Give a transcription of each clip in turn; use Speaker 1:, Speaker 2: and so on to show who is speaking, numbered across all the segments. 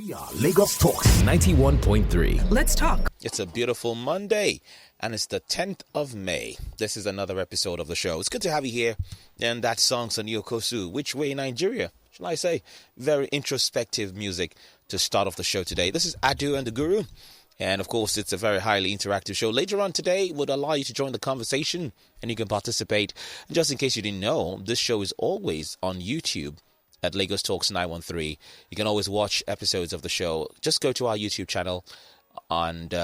Speaker 1: We are Lagos Talks 91.3.
Speaker 2: Let's talk.
Speaker 3: It's a beautiful Monday, and it's the 10th of May. This is another episode of the show. It's good to have you here. And that song, Sonio Kosu, Which Way Nigeria? Shall I say? Very introspective music to start off the show today. This is Adu and TheGuru. And of course, it's a very highly interactive show. Later on today, would allow you to join the conversation and you can participate. And just in case you didn't know, this show is always on YouTube at Lagos Talks 913. You can always watch episodes of the show. Just go to our YouTube channel and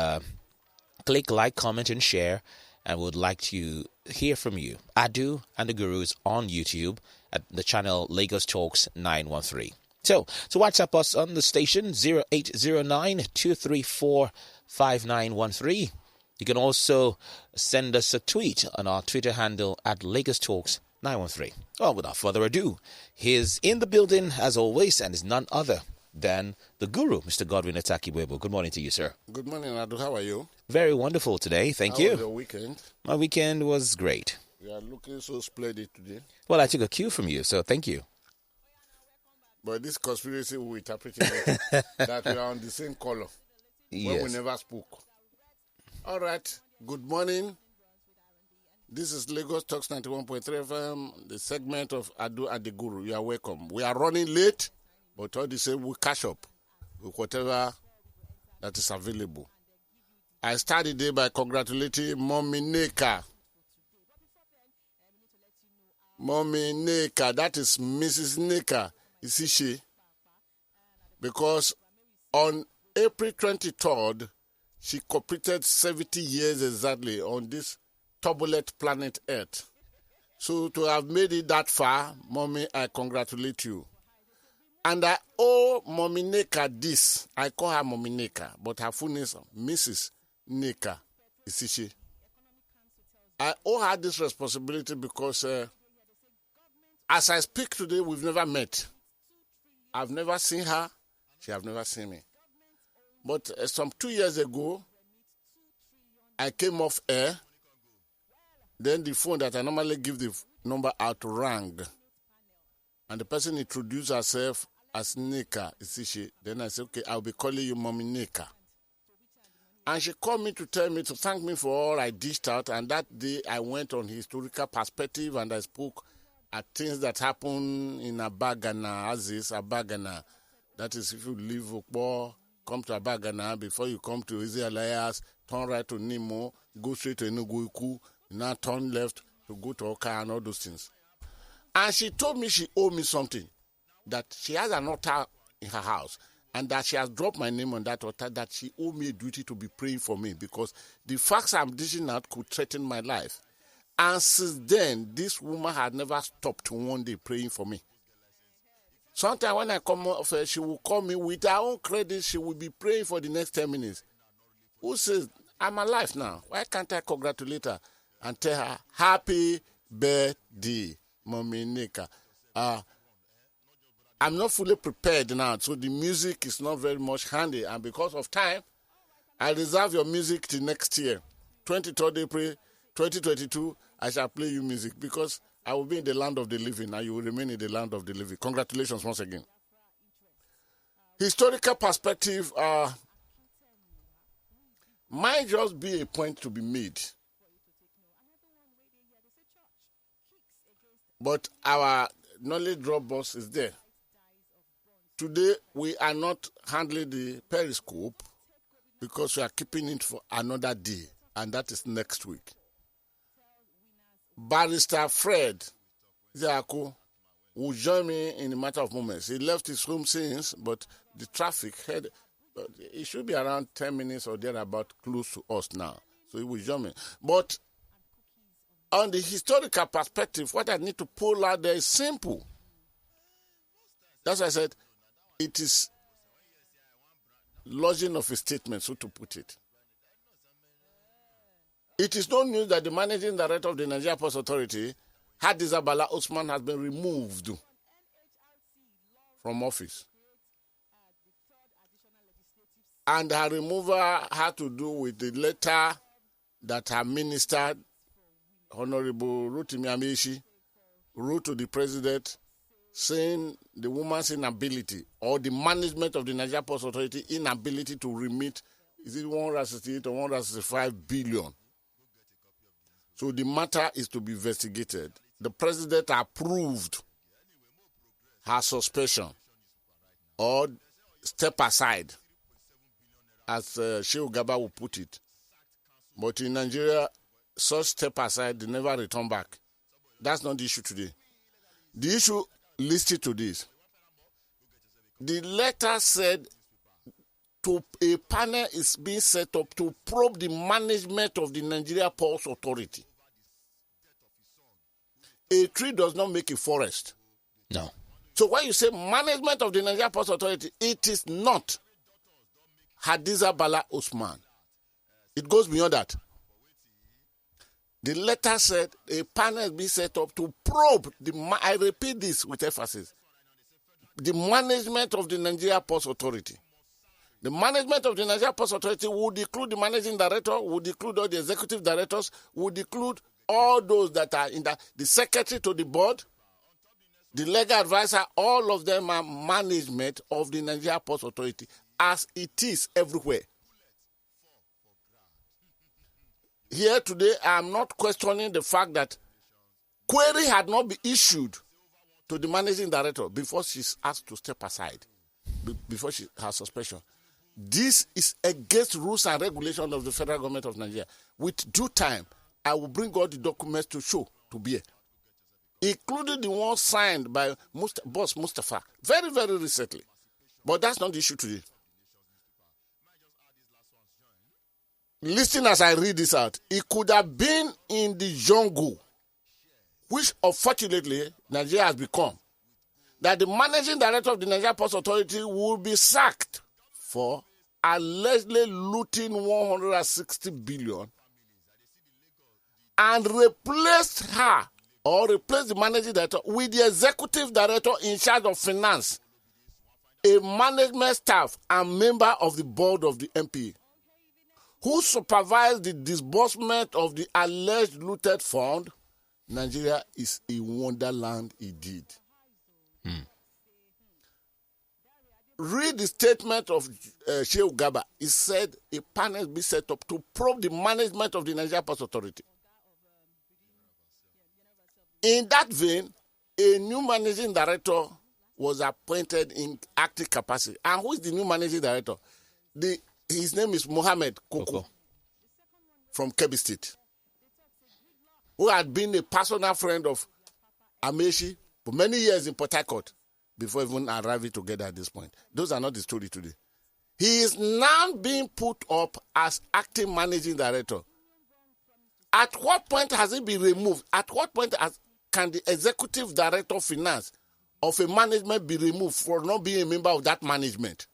Speaker 3: click like, comment, and share. And we'd like to hear from you. Adu and TheGuru is on YouTube at the channel Lagos Talks 913. So WhatsApp us on the station 0809-234-5913. You can also send us a tweet on our Twitter handle at Lagos Talks 913. Well, without further ado, he's in the building as always and is none other than the Guru, Mr. Godwin Atakiwebo. Good morning to you, sir.
Speaker 4: Good morning, Adu. How are you?
Speaker 3: Very wonderful today. Thank you.
Speaker 4: How was your weekend?
Speaker 3: My weekend was great.
Speaker 4: You are looking so splendid today.
Speaker 3: Well, I took a cue from you, so thank you.
Speaker 4: But this conspiracy we interpreting it, that we are on the same color.
Speaker 3: Yes.
Speaker 4: When we never spoke. All right. Good morning. This is Lagos Talks 91.3 FM, the segment of Adu and TheGuru. You are welcome. We are running late, but all the same, we catch up with whatever that is available. I start the day by congratulating Mommy Neka. Mommy Neka, that is Mrs. Neka. Is she? Because on April 23rd, she completed 70 years exactly on this turbulent planet Earth. So to have made it that far, Mommy, I congratulate you. And I owe Mommy Neka this. I call her Mommy Neka, but her full name is Mrs. Neka. Is she? I owe her this responsibility because as I speak today, we've never met. I've never seen her. She have never seen me. But some 2 years ago, I came off air. Then the phone that I normally give the number out rang. And the person introduced herself as Neka. Is she? Then I said, okay, I'll be calling you Mommy Neka. And she called me to tell me, to thank me for all I dished out. And that day I went on historical perspective and I spoke at things that happen in Abagana, Aziz, Abagana. That is, if you leave Ukbo, come to Abagana, before you come to Ezekias, turn right to Nimo, go straight to Enugu, now turn left to go to Oka and all those things. And she told me she owed me something, that she has an altar in her house, and that she has dropped my name on that altar, that she owed me a duty to be praying for me, because the facts I'm dishing out could threaten my life. And since then, this woman had never stopped one day praying for me. Sometimes when I come off, she will call me with her own credit. She will be praying for the next 10 minutes. Who says, I'm alive now. Why can't I congratulate her and tell her, happy birthday, Mommy Neka? I'm not fully prepared now, so the music is not very much handy. And because of time, I reserve your music till next year. 23rd April 2022, I shall play you music because I will be in the land of the living and you will remain in the land of the living. Congratulations once again. Historical perspective might just be a point to be made. But our knowledge drop box is there. Today, we are not handling the periscope because we are keeping it for another day, and that is next week. Barrister Fred Zako will join me in a matter of moments. He left his home since, but the traffic had, it should be around 10 minutes or thereabout close to us now. So he will join me. But on the historical perspective, what I need to pull out there is simple. That's why I said it is lodging of a statement, so to put it. It is no news that the managing director of the Nigerian Port Authority, Hadiza Bala Usman, has been removed from office. And her removal had to do with the letter that her minister, Honorable Rotimi Amechi, wrote to the president saying the woman's inability or the management of the Nigerian Port Authority inability to remit, is it 168 or 165 billion? So the matter is to be investigated. The president approved her suspension or step aside, as Shehu Gaba will put it. But in Nigeria, such step aside, they never return back. That's not the issue today. The issue listed to this. The letter said a panel is being set up to probe the management of the Nigerian Port Authority. A tree does not make a forest.
Speaker 3: No.
Speaker 4: So when you say management of the Nigerian Port Authority, it is not Hadiza Bala Usman. It goes beyond that. The letter said a panel is being set up to probe, I repeat this with emphasis, the management of the Nigerian Port Authority. The management of the Nigerian Port Authority would include the managing director, would include all the executive directors, would include all those that are in the secretary to the board, the legal advisor, all of them are management of the Nigerian Port Authority as it is everywhere. Here today, I am not questioning the fact that query had not been issued to the managing director before she's asked to step aside, before her suspension. This is against rules and regulations of the federal government of Nigeria. With due time, I will bring all the documents to show, to bear, including the one signed by Boss Mustafa very, very recently. But that's not the issue today. Listen as I read this out. It could have been in the jungle, which unfortunately Nigeria has become, that the managing director of the Nigerian Port Authority will be sacked for allegedly looting 160 billion and replaced her or replace the managing director with the executive director in charge of finance, a management staff and member of the board of the MPA, who supervised the disbursement of the alleged looted fund. Nigeria is a wonderland indeed. Read the statement of Shehu Gaba. He said a panel be set up to probe the management of the Nigerian Port Authority. In that vein, a new managing director was appointed in active capacity. And who is the new managing director? His name is Mohammed Koko from Kebbi State, who had been a personal friend of Amechi for many years in Port Harcourt before even arriving together at this point. Those are not the story today. He is now being put up as acting managing director. At what point has he been removed? At what point can the executive director of finance of a management be removed for not being a member of that management?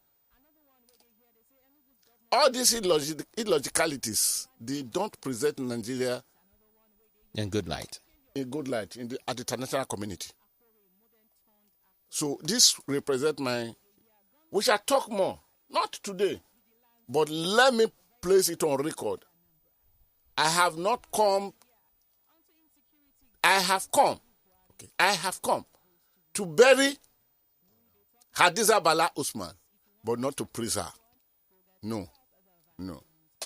Speaker 4: All these illogicalities, they don't present Nigeria
Speaker 3: in good light.
Speaker 4: At the international community. So this represents we shall talk more, not today, but let me place it on record. I have come to bury Hadiza Bala Usman, but not to praise her. No.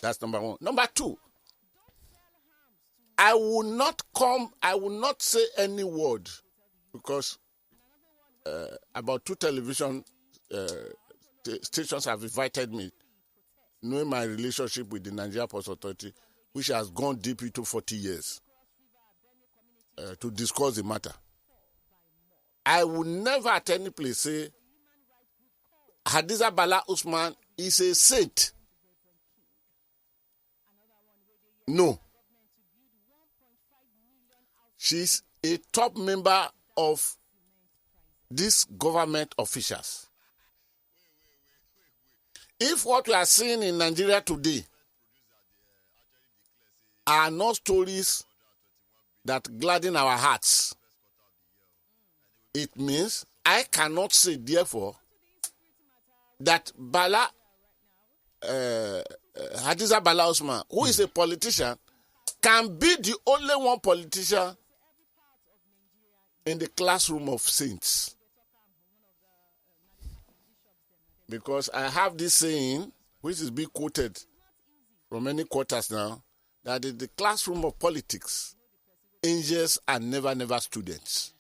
Speaker 4: That's number one. Number two, I will not say any word because about 2 television stations have invited me, knowing my relationship with the Nigerian Port Authority, which has gone deep into 40 years, to discuss the matter. I will never at any place say Hadiza Bala Usman is a saint. No. She's a top member of these government officials. If what we are seeing in Nigeria today are not stories that gladden our hearts, it means I cannot say, therefore, that Hadiza Bala Usman, who is a politician, can be the only one politician in the classroom of saints. Because I have this saying, which is being quoted from many quarters now, that in the classroom of politics, angels are never students.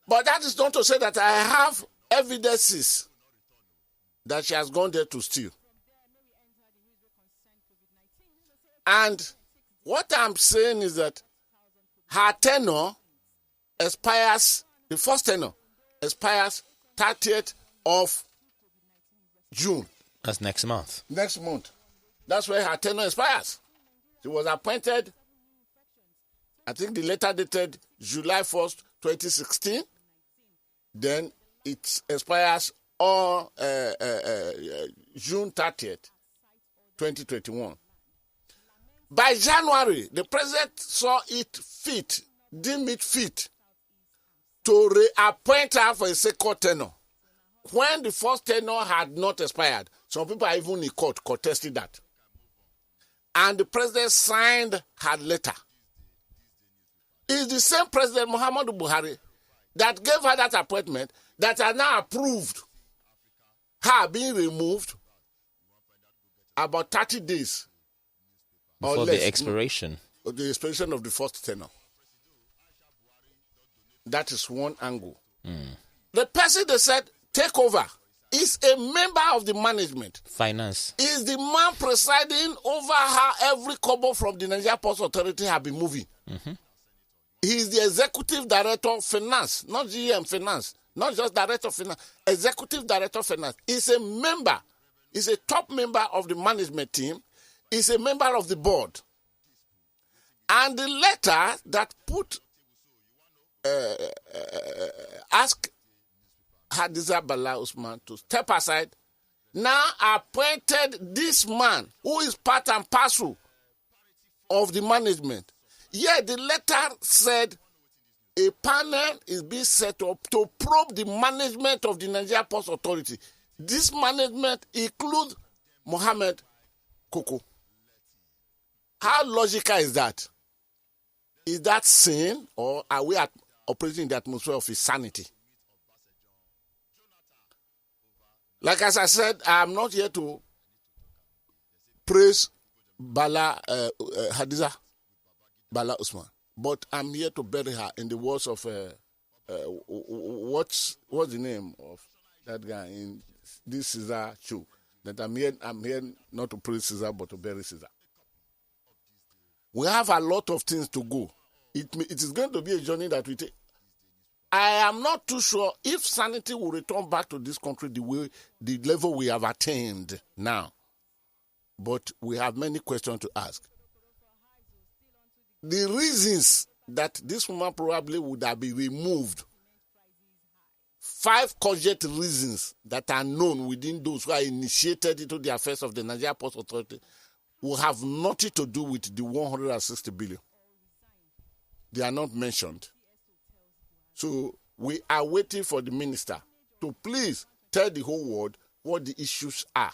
Speaker 4: But that is not to say that I have evidences that she has gone there to steal. And what I'm saying is that her tenure expires, the first tenure expires 30th of June.
Speaker 3: That's next month.
Speaker 4: Next month. That's where her tenure expires. She was appointed, I think the letter dated July 1st, 2016. Then it expires on June 30th, 2021. By January, the president saw it fit, deemed it fit, to reappoint her for a second tenure. When the first tenure had not expired, some people are even in court contesting that. And the president signed her letter. It's the same President Muhammadu Buhari that gave her that appointment that has now approved her being removed about 30 days
Speaker 3: before the expiration.
Speaker 4: The expiration of the first tenure. That is one angle. The person they said take over is a member of the management.
Speaker 3: Finance.
Speaker 4: Is the man presiding over how every kobo from the Nigerian Port Authority have been moving. He is the executive director of finance, not GM finance, not just director of finance, executive director of finance. He's a member, he's a top member of the management team, he's a member of the board. And the letter that asked Hadiza Bala Usman to step aside, now appointed this man who is part and parcel of the management. Yet the letter said a panel is being set up to probe the management of the Nigerian Port Authority. This management includes Mohammed Koko. How logical is that? Is that sin, or are we operating in the atmosphere of insanity? Like as I said, I am not here to praise Hadiza Bala Usman, but I'm here to bury her in the words of what's the name of that guy in this Caesar show? That I'm here not to praise Caesar but to bury Caesar. We have a lot of things to go. It is going to be a journey that we take. I am not too sure if sanity will return back to this country the level we have attained now. But we have many questions to ask. The reasons that this woman probably would have been removed, 5 cogent reasons that are known within those who are initiated into the affairs of the Nigerian Port Authority, will have nothing to do with the 160 billion. They are not mentioned. So we are waiting for the minister to please tell the whole world what the issues are.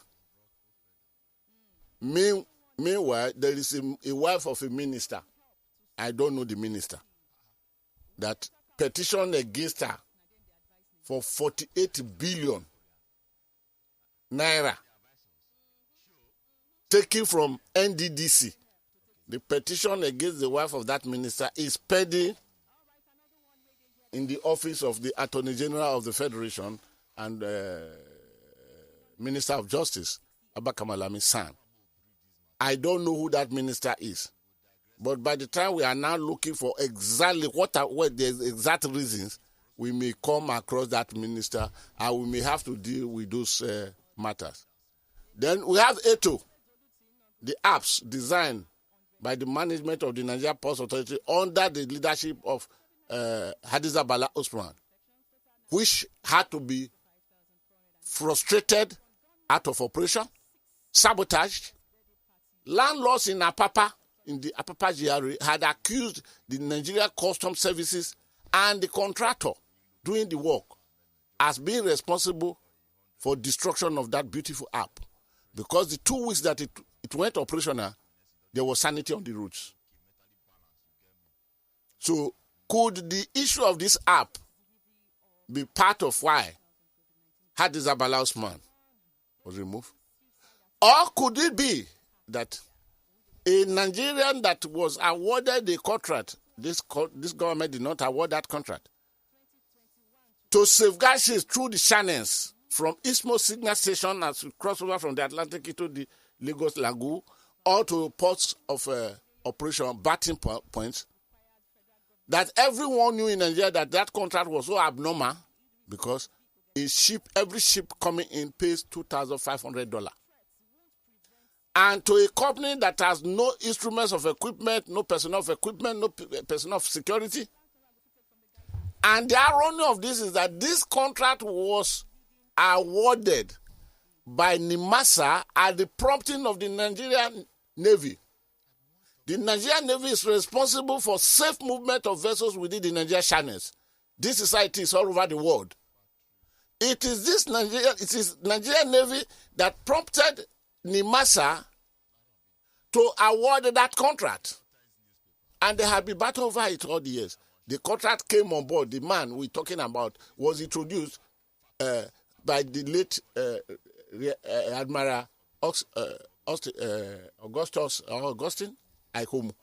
Speaker 4: Meanwhile, there is a wife of a minister, I don't know the minister, that petitioned against her for 48 billion naira taken from NDDC. The petition against the wife of that minister is pending in the office of the Attorney General of the Federation and Minister of Justice, Abba Kamalami's son. I don't know who that minister is. But by the time we are now looking for exactly what the exact reasons, we may come across that minister and we may have to deal with those matters. Then we have ETO, the apps designed by the management of the Nigerian Port Authority under the leadership of Hadiza Bala Usman, which had to be frustrated out of operation, sabotaged. Landlords in Apapa, in the Apapa GRA, had accused the Nigerian Customs Services and the contractor doing the work as being responsible for destruction of that beautiful app. Because the 2 weeks that it went operational, there was sanity on the roads. So could the issue of this app be part of why Hadiza Bala Usman was removed? Or could it be that a Nigerian that was awarded a contract, this government did not award that contract, to safeguard ships through the channels from Isthmus Signal Station as we cross over from the Atlantic into the Lagos Lagoon, or to ports of operation, batting points, that everyone knew in Nigeria that contract was so abnormal because every ship coming in pays $2,500. And to a company that has no instruments of equipment, no personnel of equipment, no personnel of security. And the irony of this is that this contract was awarded by NIMASA at the prompting of the Nigerian Navy. The Nigerian Navy is responsible for safe movement of vessels within the Nigerian channels. This is how it is all over the world. It is Nigerian Navy that prompted NIMASA to award that contract. And they have been battled over it all the years. The contract came on board. The man we're talking about was introduced by the late Admiral Augustine Aihomu.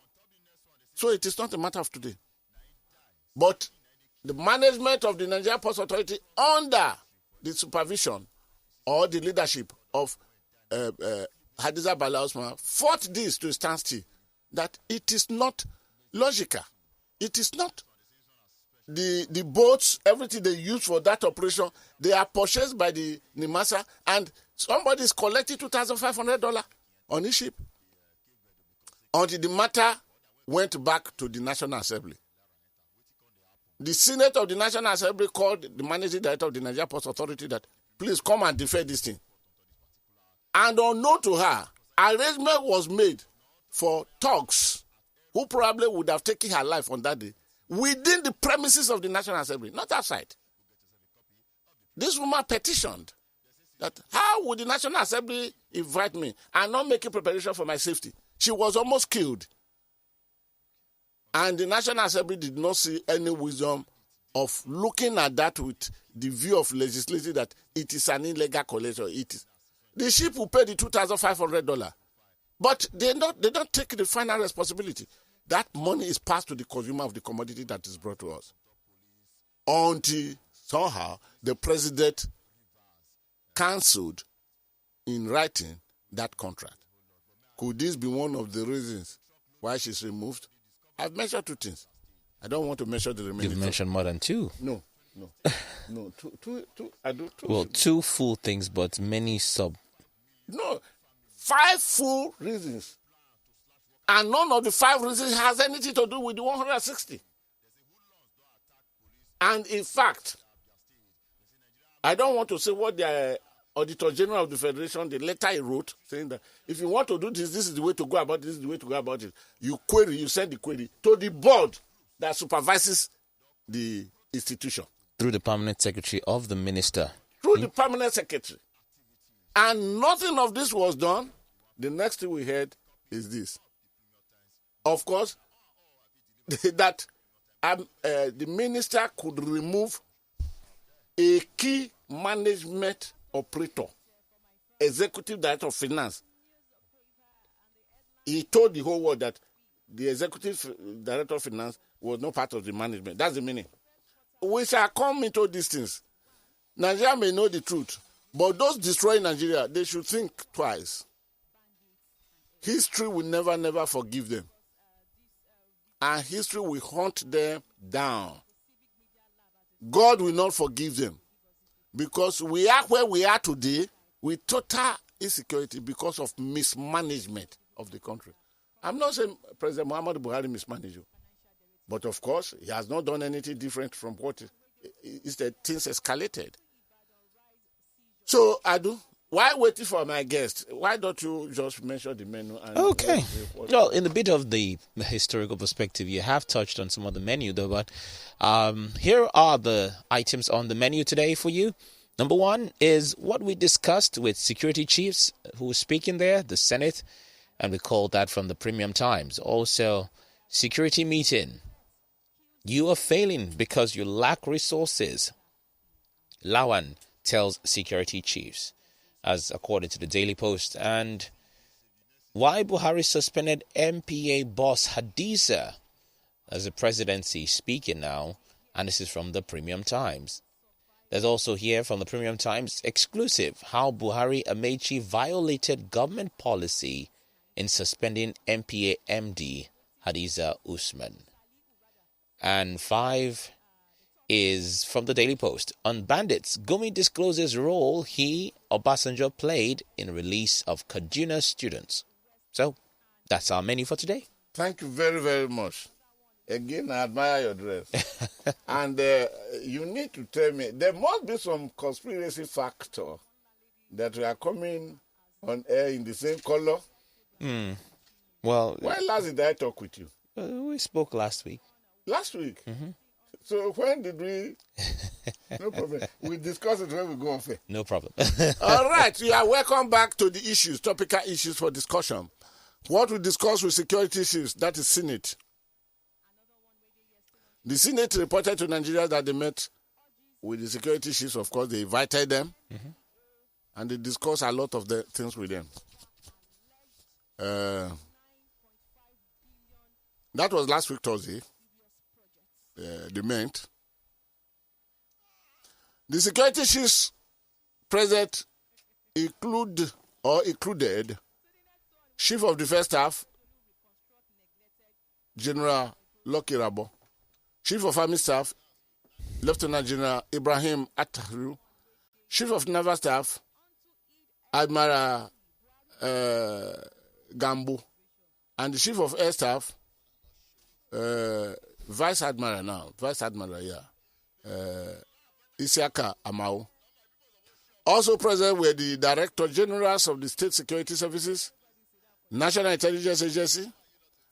Speaker 4: So it is not a matter of today. But the management of the Nigerian Port Authority under the supervision or the leadership of Hadiza Bala Usman fought this to stand still, that it is not logical. It is not. The boats, everything they use for that operation, they are purchased by the NIMASA, and somebody is collecting $2,500 on each ship. Until the matter went back to the National Assembly. The Senate of the National Assembly called the managing director of the Nigerian Port Authority that, please come and defend this thing. And unknown to her, arrangement was made for thugs who probably would have taken her life on that day within the premises of the National Assembly, not outside. This woman petitioned that how would the National Assembly invite me and not make a preparation for my safety? She was almost killed. And the National Assembly did not see any wisdom of looking at that with the view of legislating that it is an illegal collection. It is. The ship will pay the $2,500. But they don't take the final responsibility. That money is passed to the consumer of the commodity that is brought to us. Until somehow the president cancelled in writing that contract. Could this be one of the reasons why she's removed? I've mentioned two things. I don't want to mention the remaining.
Speaker 3: You've mentioned more than two.
Speaker 4: No. Two. I do two.
Speaker 3: Well, two full things, but many sub.
Speaker 4: No, 5 full reasons. And none of the 5 reasons has anything to do with the 160. And in fact, I don't want to say what the Auditor General of the Federation, the letter he wrote, saying that if you want to do this, this is the way to go about it, this is the way to go about it. You send the query to the board that supervises the institution.
Speaker 3: Through the permanent secretary of the minister.
Speaker 4: Through the permanent secretary. And nothing of this was done. The next thing we heard is this. Of course, that the minister could remove a key management operator, executive director of finance. He told the whole world that the executive director of finance was not part of the management. That's the meaning. We shall come into these things. Nigeria may know the truth, but those destroying Nigeria, they should think twice. History will never forgive them. And history will hunt them down. God will not forgive them. Because we are where we are today with total insecurity because of mismanagement of the country. I'm not saying President Muhammadu Buhari mismanaged you. But of course, he has not done anything different from what instead things escalated. So, Adu, while waiting for my guest, why don't you just mention the menu? And
Speaker 3: okay. Well, in a bit of the historical perspective, you have touched on some of the menu, though. But here are the items on the menu today for you. Number one is what we discussed with security chiefs who were speaking there, the Senate, and we called that from the Premium Times. Also, security meeting. You are failing because you lack resources. Lawan tells security chiefs, as according to the Daily Post. And why Buhari suspended MPA boss Hadiza, as the presidency speaking now, and this is from the Premium Times. There's also here from the Premium Times exclusive how Buhari Amechi violated government policy in suspending MPA MD Hadiza Usman. And 5 is from the Daily Post. On bandits, Gumi discloses role he, Obasanjo, played in release of Kaduna students. So, that's our menu for today.
Speaker 4: Thank you very, very much. Again, I admire your dress. And you need to tell me, there must be some conspiracy factor that we are coming on air in the same color.
Speaker 3: Well,
Speaker 4: When last did I talk with you?
Speaker 3: we spoke last week.
Speaker 4: Last week? So when did we? No problem. We discuss it when we go off air.
Speaker 3: No problem.
Speaker 4: All right. You are welcome back to the issues, topical issues for discussion. What we discuss with security issues, that is Senate. The Senate reported to Nigeria that they met with the security chiefs. Of course, they invited them, and they discussed a lot of the things with them. That was last week, Thursday. They met. The security chiefs present included Chief of Defense Staff, General Lucky Rabo, Chief of Army Staff, Lieutenant General Ibrahim Attahiru, Chief of Naval Staff, Admiral Gambo, and the Chief of Air Staff, Vice Admiral, Isiaka Amao. Also present were the Director Generals of the State Security Services, National Intelligence Agency,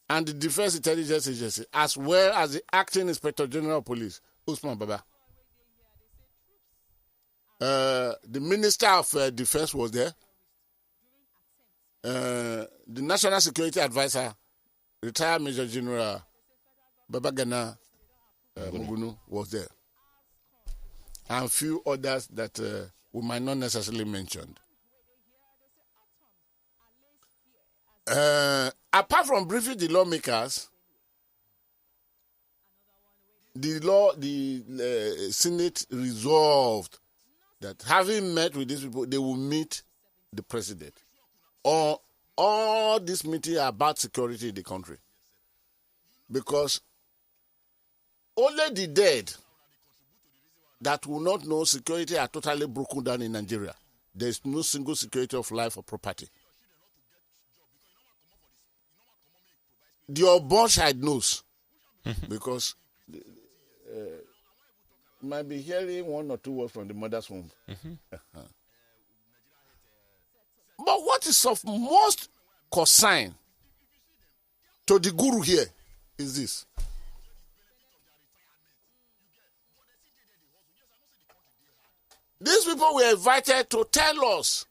Speaker 4: and the Defense Intelligence Agency, as well as the Acting Inspector General of Police, Usman Baba. The Minister of Defense was there. The National Security Advisor, retired Major General Babagana Mugunu was there. And few others that we might not necessarily mention. Apart from briefing the lawmakers, the Senate resolved that having met with these people, they will meet the president. All this meeting are about security in the country. Because only the dead that will not know security are totally broken down in Nigeria. There is no single security of life or property. The unborn child knows because might be hearing one or two words from the mother's womb. But what is of most concern to the guru here is this. These people were invited to tell us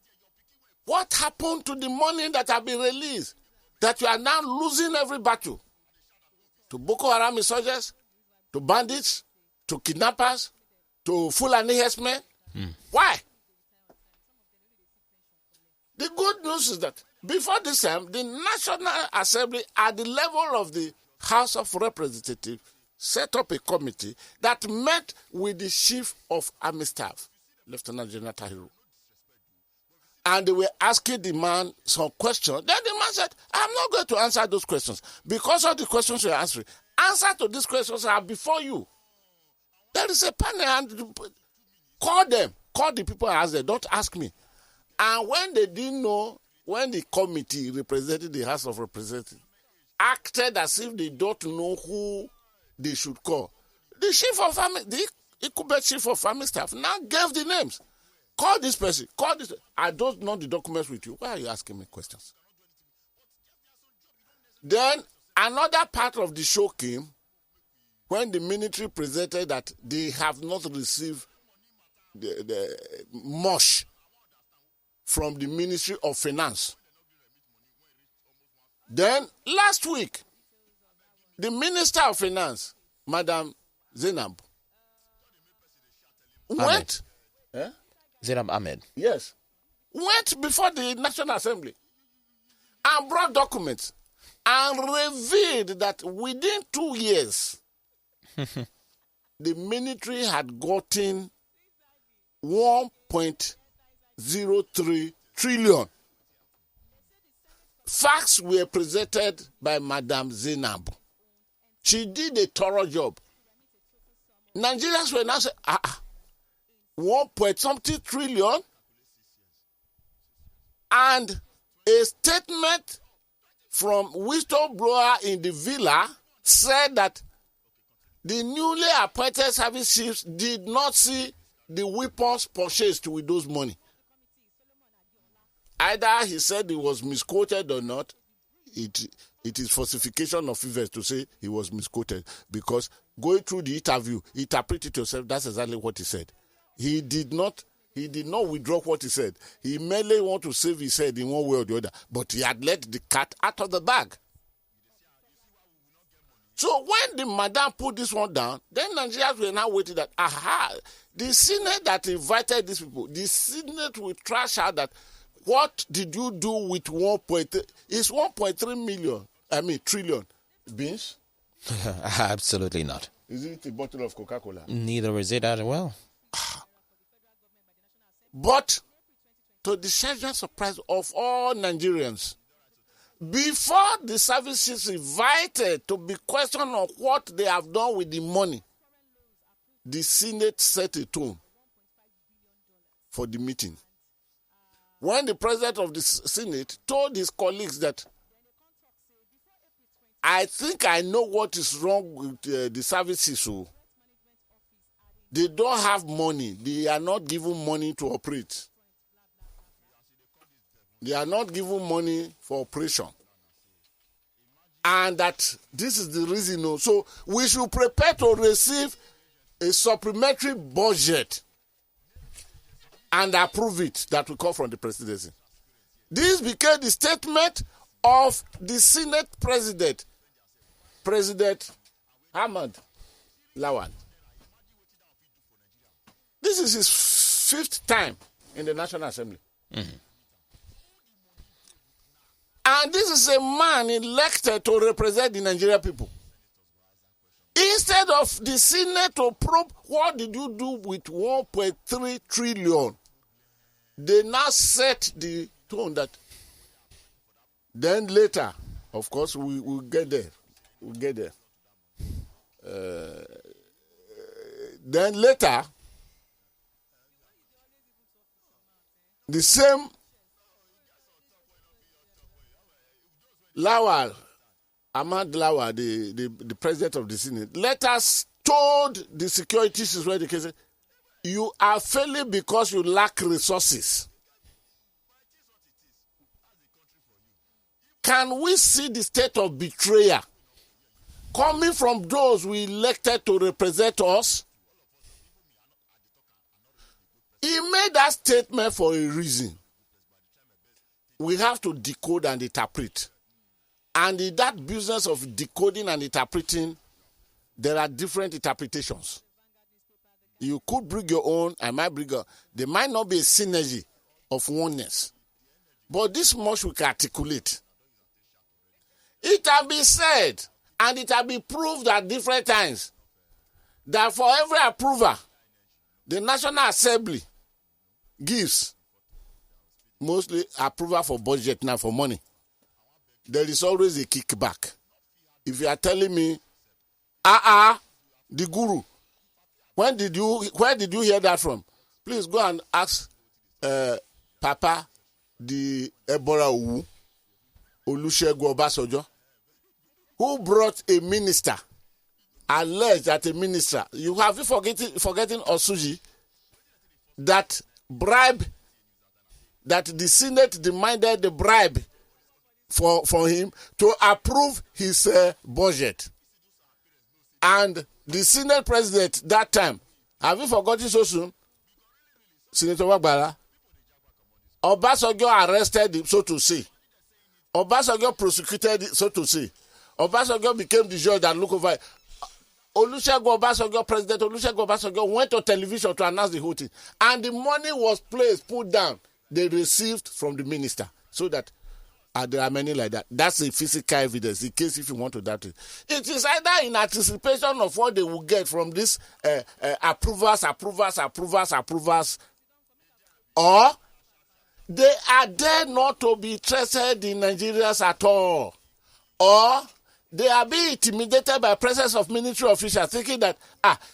Speaker 4: what happened to the money that have been released, that you are now losing every battle. To Boko Haram insurgents, to bandits, to kidnappers, to Fulani herdsmen. Why? The good news is that before this time, the National Assembly at the level of the House of Representatives set up a committee that met with the Chief of Army Staff, Lieutenant General Tahiru. And they were asking the man some questions. Then the man said, I'm not going to answer those questions. Because of the questions you're answering, answer to these questions are before you. There is a panel and call them. Call the people and ask them. Don't ask me. And when they didn't know, when the committee representing the House of Representatives acted as if they don't know who they should call, the Chief of Army, the incumbent Chief of Army Staff now gave the names. Call this person. Call this. I don't know the documents with you. Why are you asking me questions? Then another part of the show came when the military presented that they have not received the much from the Ministry of Finance. Then last week, the Minister of Finance, Madam Zainab, went.
Speaker 3: Zainab Ahmed.
Speaker 4: Yes. Went before the National Assembly and brought documents and revealed that within 2 years, the military had gotten 1.03 trillion. Facts were presented by Madam Zainab. She did a thorough job. Nigerians were now saying, 1 point something trillion, and a statement from whistleblower in the villa said that the newly appointed service chiefs did not see the weapons purchased with those money. Either he said he was misquoted or not. It is falsification of events to say he was misquoted, because going through the interview, interpret it yourself, that's exactly what he said. He did not withdraw what he said. He merely want to save his head in one way or the other, but he had let the cat out of the bag. So when the madam put this one down, then Nigerians were now waiting that, the Senate that invited these people, the Senate will trash out that, what did you do with 1.3? It's 1.3 trillion. Beans?
Speaker 3: Absolutely not.
Speaker 4: Is it a bottle of Coca-Cola?
Speaker 3: Neither is it as well.
Speaker 4: But to the sheer surprise of all Nigerians, before the service is invited to be questioned on what they have done with the money, the Senate set a tone for the meeting. When the president of the Senate told his colleagues that, I think I know what is wrong with the services. So they don't have money. They are not given money to operate. They are not given money for operation. And that this is the reason. So we should prepare to receive a supplementary budget and approve it, that will come from the presidency. This became the statement of the Senate President, President Ahmad Lawan. This is his 5th time in the National Assembly. Mm-hmm. And this is a man elected to represent the Nigerian people. Instead of the Senate to probe, what did you do with 1.3 trillion? They now set the tone that then later, of course, we'll get there. We'll get there. Then later, the same Lawal, Ahmad Lawal, the president of the Senate, later told the security security case, you are failing because you lack resources. Can we see the state of betrayal coming from those we elected to represent us? He made that statement for a reason. We have to decode and interpret. And in that business of decoding and interpreting, there are different interpretations. You could bring your own, I might bring your own. There might not be a synergy of oneness. But this much we can articulate. It can be said, and it can be proved at different times, that for every approval, the National Assembly gives mostly approval for budget now for money. There is always a kickback. If you are telling me, TheGuru, where did you hear that from? Please go and ask Papa the Ebola Owu, Olusegun Obasanjo, who brought a minister, alleged that a minister, you have been forgetting Osuji, that bribe, that the Senate demanded the bribe for him to approve his budget. And the Senate president that time, have you forgotten so soon? Senator Wagbara. Obasanjo arrested him, so to say. Obasanjo prosecuted him, so to say. Obasanjo became the judge that looked over it. President Olusegun Obasanjo went on television to announce the whole thing. And the money was put down. They received from the minister. So that there are many like that. That's a physical evidence in case if you want to doubt it. It is either in anticipation of what they will get from this approvers, or they are there not to be interested in Nigerians at all, or they are being intimidated by presence of military officials, thinking that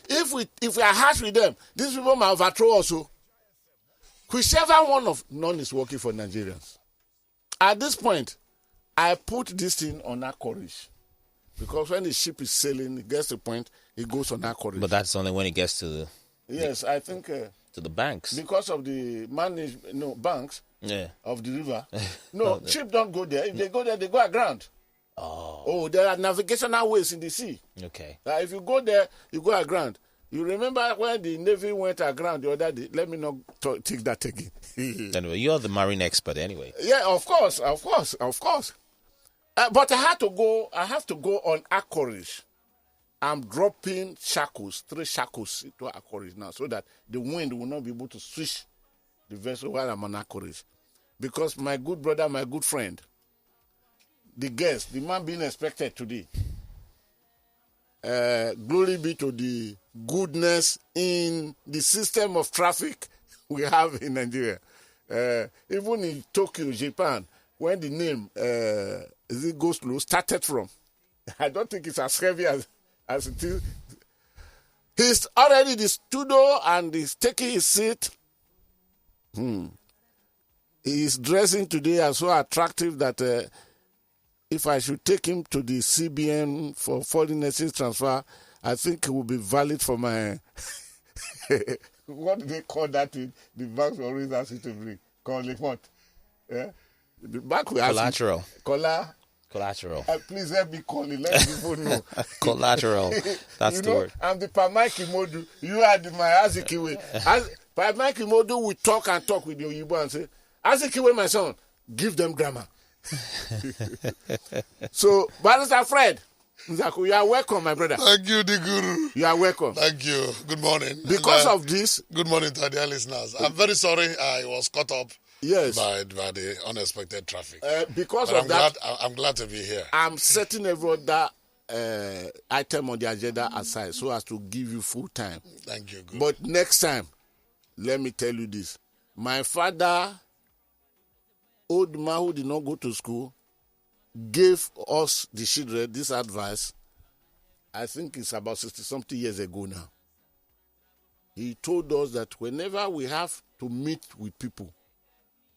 Speaker 4: if we are harsh with them, these people might overthrow us. Whichever one of none is working for Nigerians. At this point, I put this thing on anchorage. Because when the ship is sailing, it gets to the point, it goes on anchorage.
Speaker 3: But that's only when it gets to the...
Speaker 4: Yes, I think...
Speaker 3: to the banks.
Speaker 4: Because of the banks of the river. No, ship don't go there. If they go there, they go aground. Oh, there are navigational ways in the sea.
Speaker 3: Okay.
Speaker 4: If you go there, you go aground. You remember when the Navy went aground the other day? Let me not take that again.
Speaker 3: Anyway, you're the marine expert anyway.
Speaker 4: Yeah, of course. But I have to go on anchorage. I'm dropping shackles, 3 shackles into anchorage now, so that the wind will not be able to switch the vessel while I'm on anchorage. Because my good brother, my good friend, the guest, the man being expected today, glory be to the goodness in the system of traffic we have in Nigeria. Even in Tokyo, Japan, when the name Go Slow started from, I don't think it's as heavy as it is. He's already in the studio and he's taking his seat. He's dressing today as so attractive that if I should take him to the CBN for foreign exchange transfer, I think it will be valid for my... what do they call that thing? The banks always ask you to bring. Call it what? Yeah? The bank will ask you. Collateral. Please help me call it. Let people know.
Speaker 3: Collateral. That's the word.
Speaker 4: I'm the Pamaki Modu. You are my Azikiwe. Pamaki Modu will talk and talk with your Yibo and say, Azikiwe, my son, give them grammar. So, Barrister Fred, you are welcome, my brother.
Speaker 2: Thank you, TheGuru.
Speaker 4: You are welcome.
Speaker 2: Thank you. Good morning.
Speaker 4: Because of this...
Speaker 2: Good morning to our dear listeners. I'm very sorry I was caught up by the unexpected traffic.
Speaker 4: Because
Speaker 2: but
Speaker 4: of that...
Speaker 2: I'm glad to be here.
Speaker 4: I'm setting every other item on the agenda aside so as to give you full time.
Speaker 2: Thank you. Good.
Speaker 4: But next time, let me tell you this. My father, old man who did not go to school, gave us, the children, this advice. I think it's about 60-something years ago now. He told us that whenever we have to meet with people,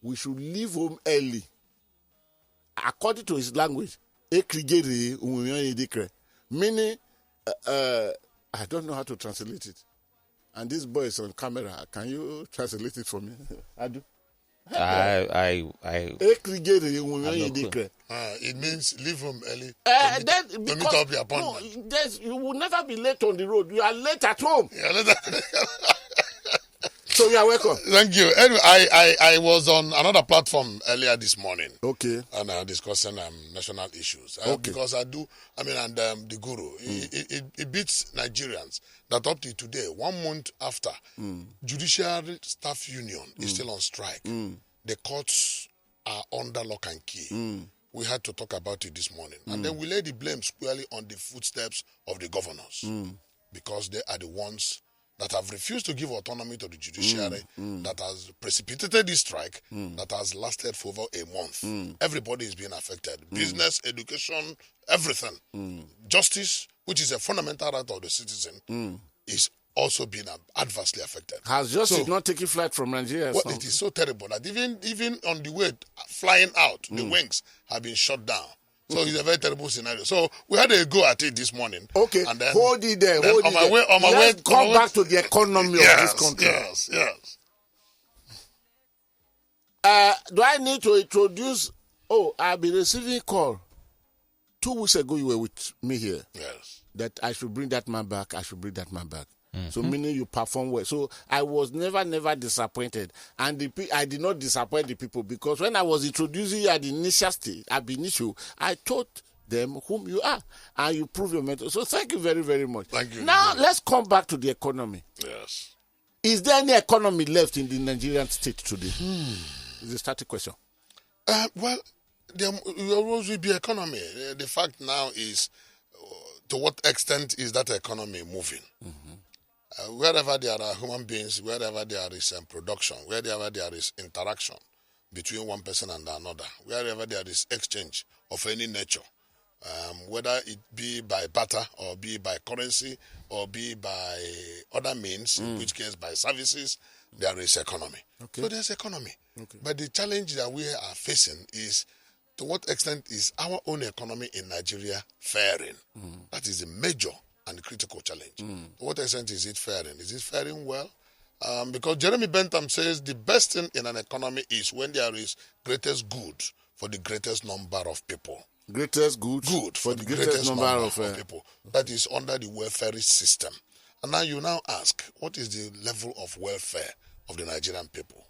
Speaker 4: we should leave home early. According to his language, meaning, I don't know how to translate it. And this boy is on camera. Can you translate it for me? I do.
Speaker 3: I
Speaker 2: it means leave home early.
Speaker 4: Then
Speaker 2: meet up your appointment.
Speaker 4: No, you will never be late on the road. You are late at home. So you are welcome.
Speaker 2: Thank you. Anyway, I was on another platform earlier this morning.
Speaker 4: Okay.
Speaker 2: And discussing national issues.
Speaker 4: Okay.
Speaker 2: Because TheGuru, it beats Nigerians that up to today, 1 month after, Judiciary Staff Union is still on strike. The courts are under lock and key. We had to talk about it this morning. And then we lay the blame squarely on the footsteps of the governors. Because they are the ones that have refused to give autonomy to the judiciary, that has precipitated this strike, that has lasted for over a month. Everybody is being affected. Business, education, everything. Justice, which is a fundamental right of the citizen, is also being adversely affected.
Speaker 4: Has justice not taken flight from Nigeria?
Speaker 2: Well, it is so terrible that even on the way flying out, the wings have been shut down. So it's a very terrible scenario. So we had a go at it this morning.
Speaker 4: Okay,
Speaker 2: and then,
Speaker 4: hold it there. Let's come back to the economy of this country.
Speaker 2: Yes.
Speaker 4: Do I need to introduce? Oh, I've been receiving a call. 2 weeks ago, you were with me here.
Speaker 2: Yes.
Speaker 4: That I should bring that man back. So meaning you perform well. So I was never disappointed. And I did not disappoint the people because when I was introducing you at the initial stage, I told them whom you are, and you prove your mettle. So thank you very, very much.
Speaker 2: Thank you.
Speaker 4: Now, let's come back to the economy.
Speaker 2: Yes.
Speaker 4: Is there any economy left in the Nigerian state today? It's a static question.
Speaker 2: Well, there will always be economy. The fact now is, to what extent is that economy moving? Wherever there are human beings, wherever there is production, wherever there is interaction between one person and another, wherever there is exchange of any nature, whether it be by barter or be by currency or be by other means, in which case by services, there is economy.
Speaker 4: Okay.
Speaker 2: So there's economy.
Speaker 4: Okay.
Speaker 2: But the challenge that we are facing is, to what extent is our own economy in Nigeria faring? That is the major and critical challenge. To what extent is it faring? Is it faring well? Because Jeremy Bentham says the best thing in an economy is when there is greatest good for the greatest number of people.
Speaker 4: Greatest good
Speaker 2: For the greatest number of people. That is under the welfare system. And now you now ask, what is the level of welfare of the Nigerian people?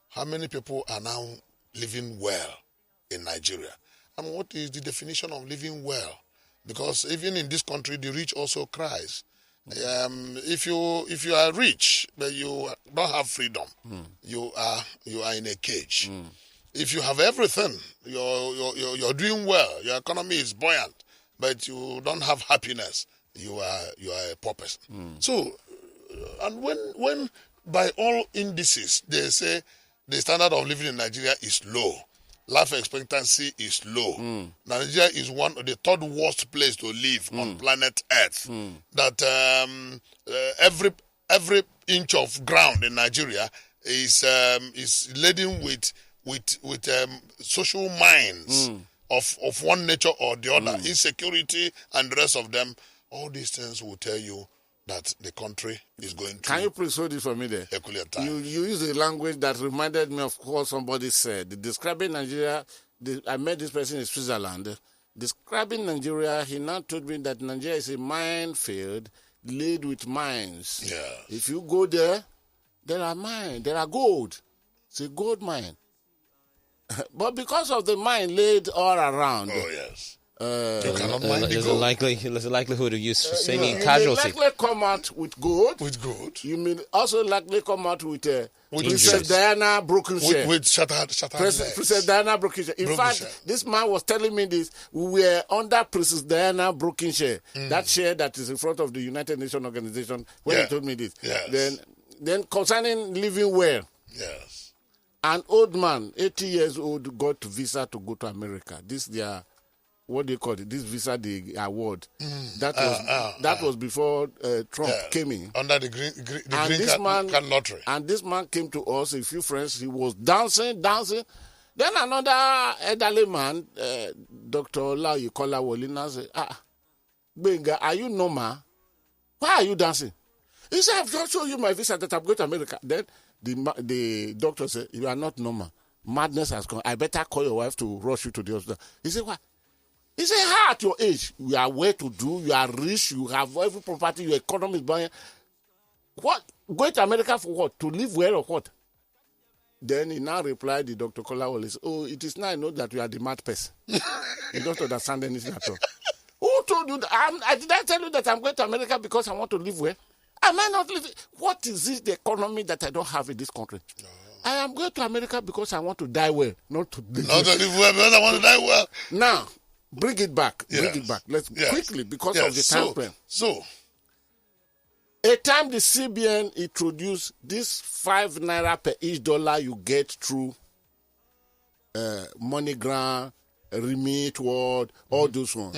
Speaker 2: How many people are now living well in Nigeria? And what is the definition of living well? Because even in this country, the rich also cries. If you are rich but you don't have freedom, you are in a cage. If you have everything, you're doing well, your economy is buoyant, but you don't have happiness, you are a poor person. So, and when by all indices they say the standard of living in Nigeria is low, life expectancy is low, Nigeria is one of the third worst place to live on planet Earth, that every inch of ground in Nigeria is laden with social minds of one nature or the other, insecurity and the rest of them. All these things will tell you that the country is going through.
Speaker 4: Can you please hold it for me there?
Speaker 2: Peculiar time.
Speaker 4: You use a language that reminded me of what somebody said. Describing Nigeria, I met this person in Switzerland. Describing Nigeria, he now told me that Nigeria is a minefield laid with mines.
Speaker 2: Yeah.
Speaker 4: If you go there, there are mines, there are gold. It's a gold mine. But because of the mine laid all around,
Speaker 2: Oh, yes. You cannot mine the
Speaker 3: There's
Speaker 2: gold.
Speaker 3: a likelihood of you saving
Speaker 4: you
Speaker 3: casualty.
Speaker 4: may likely come out with gold.
Speaker 2: With gold.
Speaker 4: You may also likely come out with Princess
Speaker 2: injuries.
Speaker 4: Diana broken share.
Speaker 2: With shattered
Speaker 4: Princess
Speaker 2: legs.
Speaker 4: Diana broken share. In
Speaker 2: Broken
Speaker 4: fact,
Speaker 2: share.
Speaker 4: this man was telling me this. We were under Princess Diana broken share. That share that is in front of the United Nations Organization. When he told me this.
Speaker 2: Yes.
Speaker 4: Then concerning living well,
Speaker 2: Yes.
Speaker 4: an old man, 80 years old, got visa to go to America. This their, what do you call it? This visa, the award. That was before Trump came in.
Speaker 2: Under the green card lottery.
Speaker 4: And this man came to us, a few friends. He was dancing. Then another elderly man, Dr. Olayiwola Wolina, said, Benga, are you normal? Why are you dancing? He said, I've just shown you my visa that I'm going to America. Then the doctor said, you are not normal. Madness has come. I better call your wife to rush you to the hospital. He said, what? He said, how at your age? You are well to do, you are rich, you have every property, your economy is buying. What? Going to America for what? To live well or what? Then he now replied, the Dr. Kolawole said, oh, it is now I know that you are the mad person. You don't understand anything at all. Who told you that? Did I tell you that I'm going to America because I want to live well? Am I not living? What is this, the economy that I don't have in this country? No. I am going to America because I want to die well, not to live well.
Speaker 2: Not to live well, because I want to die well.
Speaker 4: Now, bring it back.
Speaker 2: Yes.
Speaker 4: Bring it back. Let's quickly, because of the
Speaker 2: Yes.
Speaker 4: time frame.
Speaker 2: So,
Speaker 4: A time the CBN introduced this 5 naira per each dollar you get through MoneyGram, Remit, World, all those ones.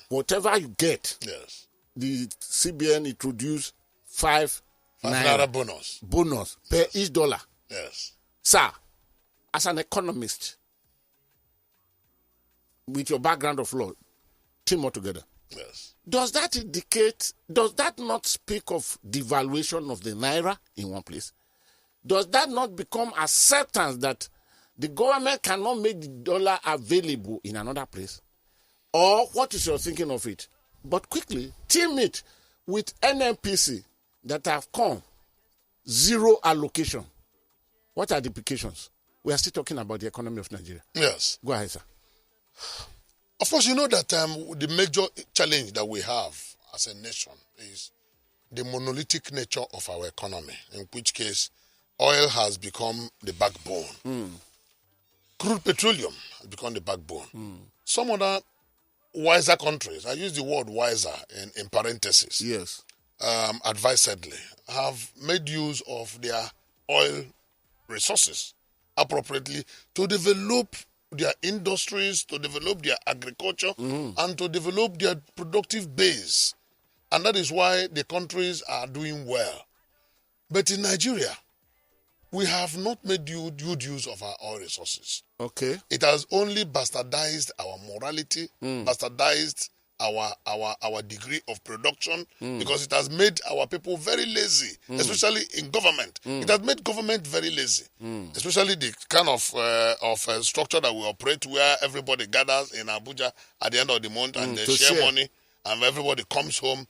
Speaker 4: Whatever you get,
Speaker 2: yes.
Speaker 4: the CBN introduced 5
Speaker 2: Naira
Speaker 4: naira
Speaker 2: bonus.
Speaker 4: per each dollar.
Speaker 2: Yes.
Speaker 4: Sir, as an economist, with your background of law, team all together.
Speaker 2: Yes.
Speaker 4: Does that not speak of devaluation of the naira in one place? Does that not become acceptance that the government cannot make the dollar available in another place? Or what is your thinking of it? But quickly, team it with NNPC that have come, zero allocation. What are the implications? We are still talking about the economy of Nigeria.
Speaker 2: Yes.
Speaker 4: Go ahead, sir.
Speaker 2: Of course, you know that the major challenge that we have as a nation is the monolithic nature of our economy, in which case oil has become the backbone. Crude petroleum has become the backbone. Some other wiser countries, I use the word wiser in parentheses,
Speaker 4: Yes.
Speaker 2: advisedly, have made use of their oil resources appropriately to develop their industries, to develop their agriculture, and to develop their productive base. And that is why the countries are doing well. But in Nigeria, we have not made good use of our oil resources.
Speaker 4: Okay.
Speaker 2: It has only bastardized our morality, bastardized our degree of production, because it has made our people very lazy, especially in government. It has made government very lazy, especially the kind of structure that we operate, where everybody gathers in Abuja at the end of the month and they share money, and everybody comes home.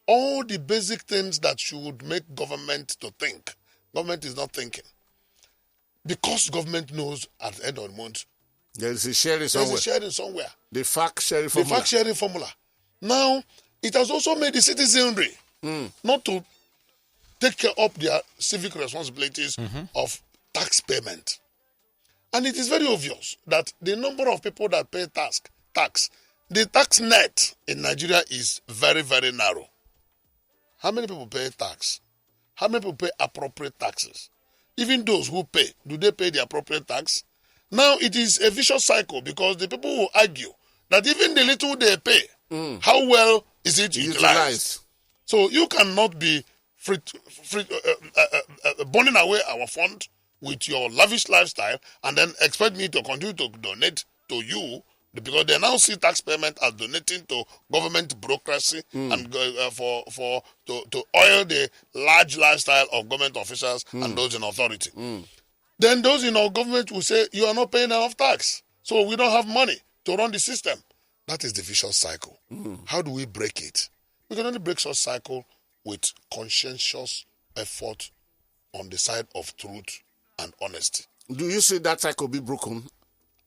Speaker 2: All the basic things that should make government to think, government is not thinking. Because government knows at the end of the month,
Speaker 4: there is a sharing somewhere.
Speaker 2: there's a sharing somewhere.
Speaker 4: The fact sharing
Speaker 2: The
Speaker 4: formula.
Speaker 2: fact sharing formula. Now, it has also made the citizenry not to take care of their civic responsibilities of tax payment. And it is very obvious that the number of people that pay tax, the tax net in Nigeria is very, very narrow. How many people pay tax? How many people pay appropriate taxes? Even those who pay, do they pay the appropriate tax? Now it is a vicious cycle, because the people will argue that even the little they pay, how well is it utilized? So you cannot be burning away our fund with your lavish lifestyle and then expect me to continue to donate to you, because they now see tax payment as donating to government bureaucracy and to oil the large lifestyle of government officials and those in authority. Then those in our government will say, you are not paying enough tax, so we don't have money to run the system. That is the vicious cycle. How do we break it? We can only break such cycle with conscientious effort on the side of truth and honesty.
Speaker 4: Do you see that cycle be broken?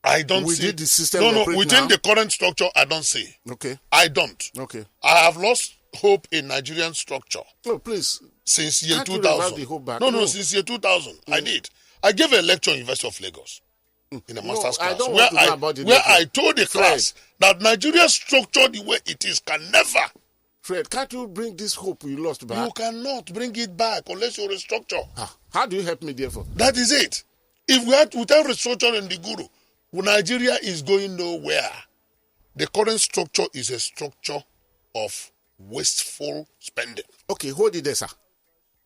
Speaker 2: I don't see.
Speaker 4: Within the system
Speaker 2: Within
Speaker 4: now?
Speaker 2: the current structure, I don't see.
Speaker 4: Okay.
Speaker 2: I don't.
Speaker 4: Okay.
Speaker 2: I have lost hope in Nigerian structure
Speaker 4: No, please.
Speaker 2: since year
Speaker 4: Can't you
Speaker 2: 2000.
Speaker 4: revive the hope back?
Speaker 2: No,
Speaker 4: No.
Speaker 2: since year 2000. I did. I gave a lecture in University of Lagos in a master's
Speaker 4: I
Speaker 2: class
Speaker 4: don't
Speaker 2: where
Speaker 4: want to know about the
Speaker 2: where
Speaker 4: lecture.
Speaker 2: I told the
Speaker 4: Fred.
Speaker 2: class that Nigeria's structure the way it is can never.
Speaker 4: Fred, can't you bring this hope you lost back?
Speaker 2: You cannot bring it back unless you restructure.
Speaker 4: How do you help me, therefore?
Speaker 2: That is it. If we had without restructuring the guru, Nigeria is going nowhere. The current structure is a structure of wasteful spending.
Speaker 4: Okay, hold it there, sir.